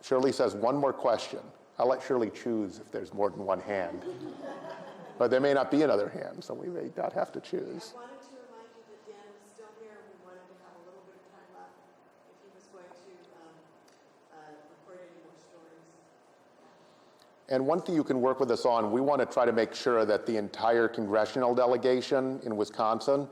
Shirley says one more question. I'll let Shirley choose if there's more than one hand. But there may not be another hand, so we may not have to choose. I wanted to remind you that Dan was still here. We wanted to have a little bit of time left if he was going to record any more stories. And one thing you can work with us on, we want to try to make sure that the entire congressional delegation in Wisconsin,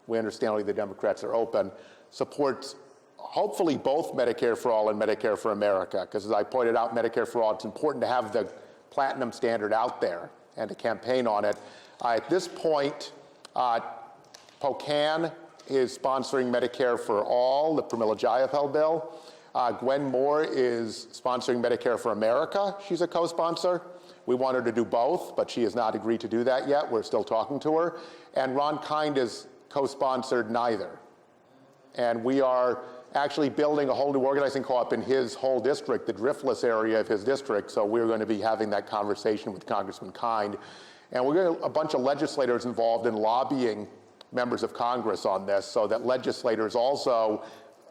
we understand only the Democrats are open, supports hopefully both Medicare for All and Medicare for America. Because as I pointed out, Medicare for All, it's important to have the platinum standard out there and to campaign on it. At this point, Spokane is sponsoring Medicare for All, the Pramila Jayapal bill. Gwen Moore is sponsoring Medicare for America. She's a co-sponsor. We want her to do both, but she has not agreed to do that yet. We're still talking to her. And Ron Kind is co-sponsored neither. And we are actually building a whole new organizing co-op in his whole district, the Driftless area of his district. So we're going to be having that conversation with Congressman Kind. And we're going to a bunch of legislators involved in lobbying members of Congress on this so that legislators also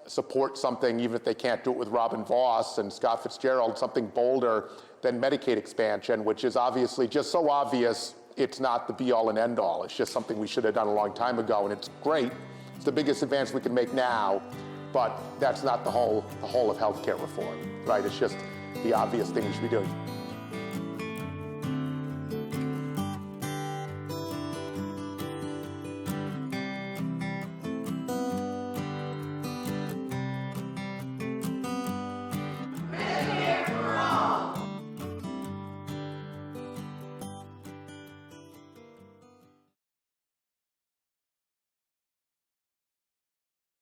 support something, even if they can't do it with Robin Voss and Scott Fitzgerald, something bolder than Medicaid expansion, which is obviously just so obvious it's not the be-all and end-all. It's just something we should have done a long time ago, and it's great. It's the biggest advance we can make now, but that's not the whole of healthcare reform, right? It's just the obvious thing we should be doing.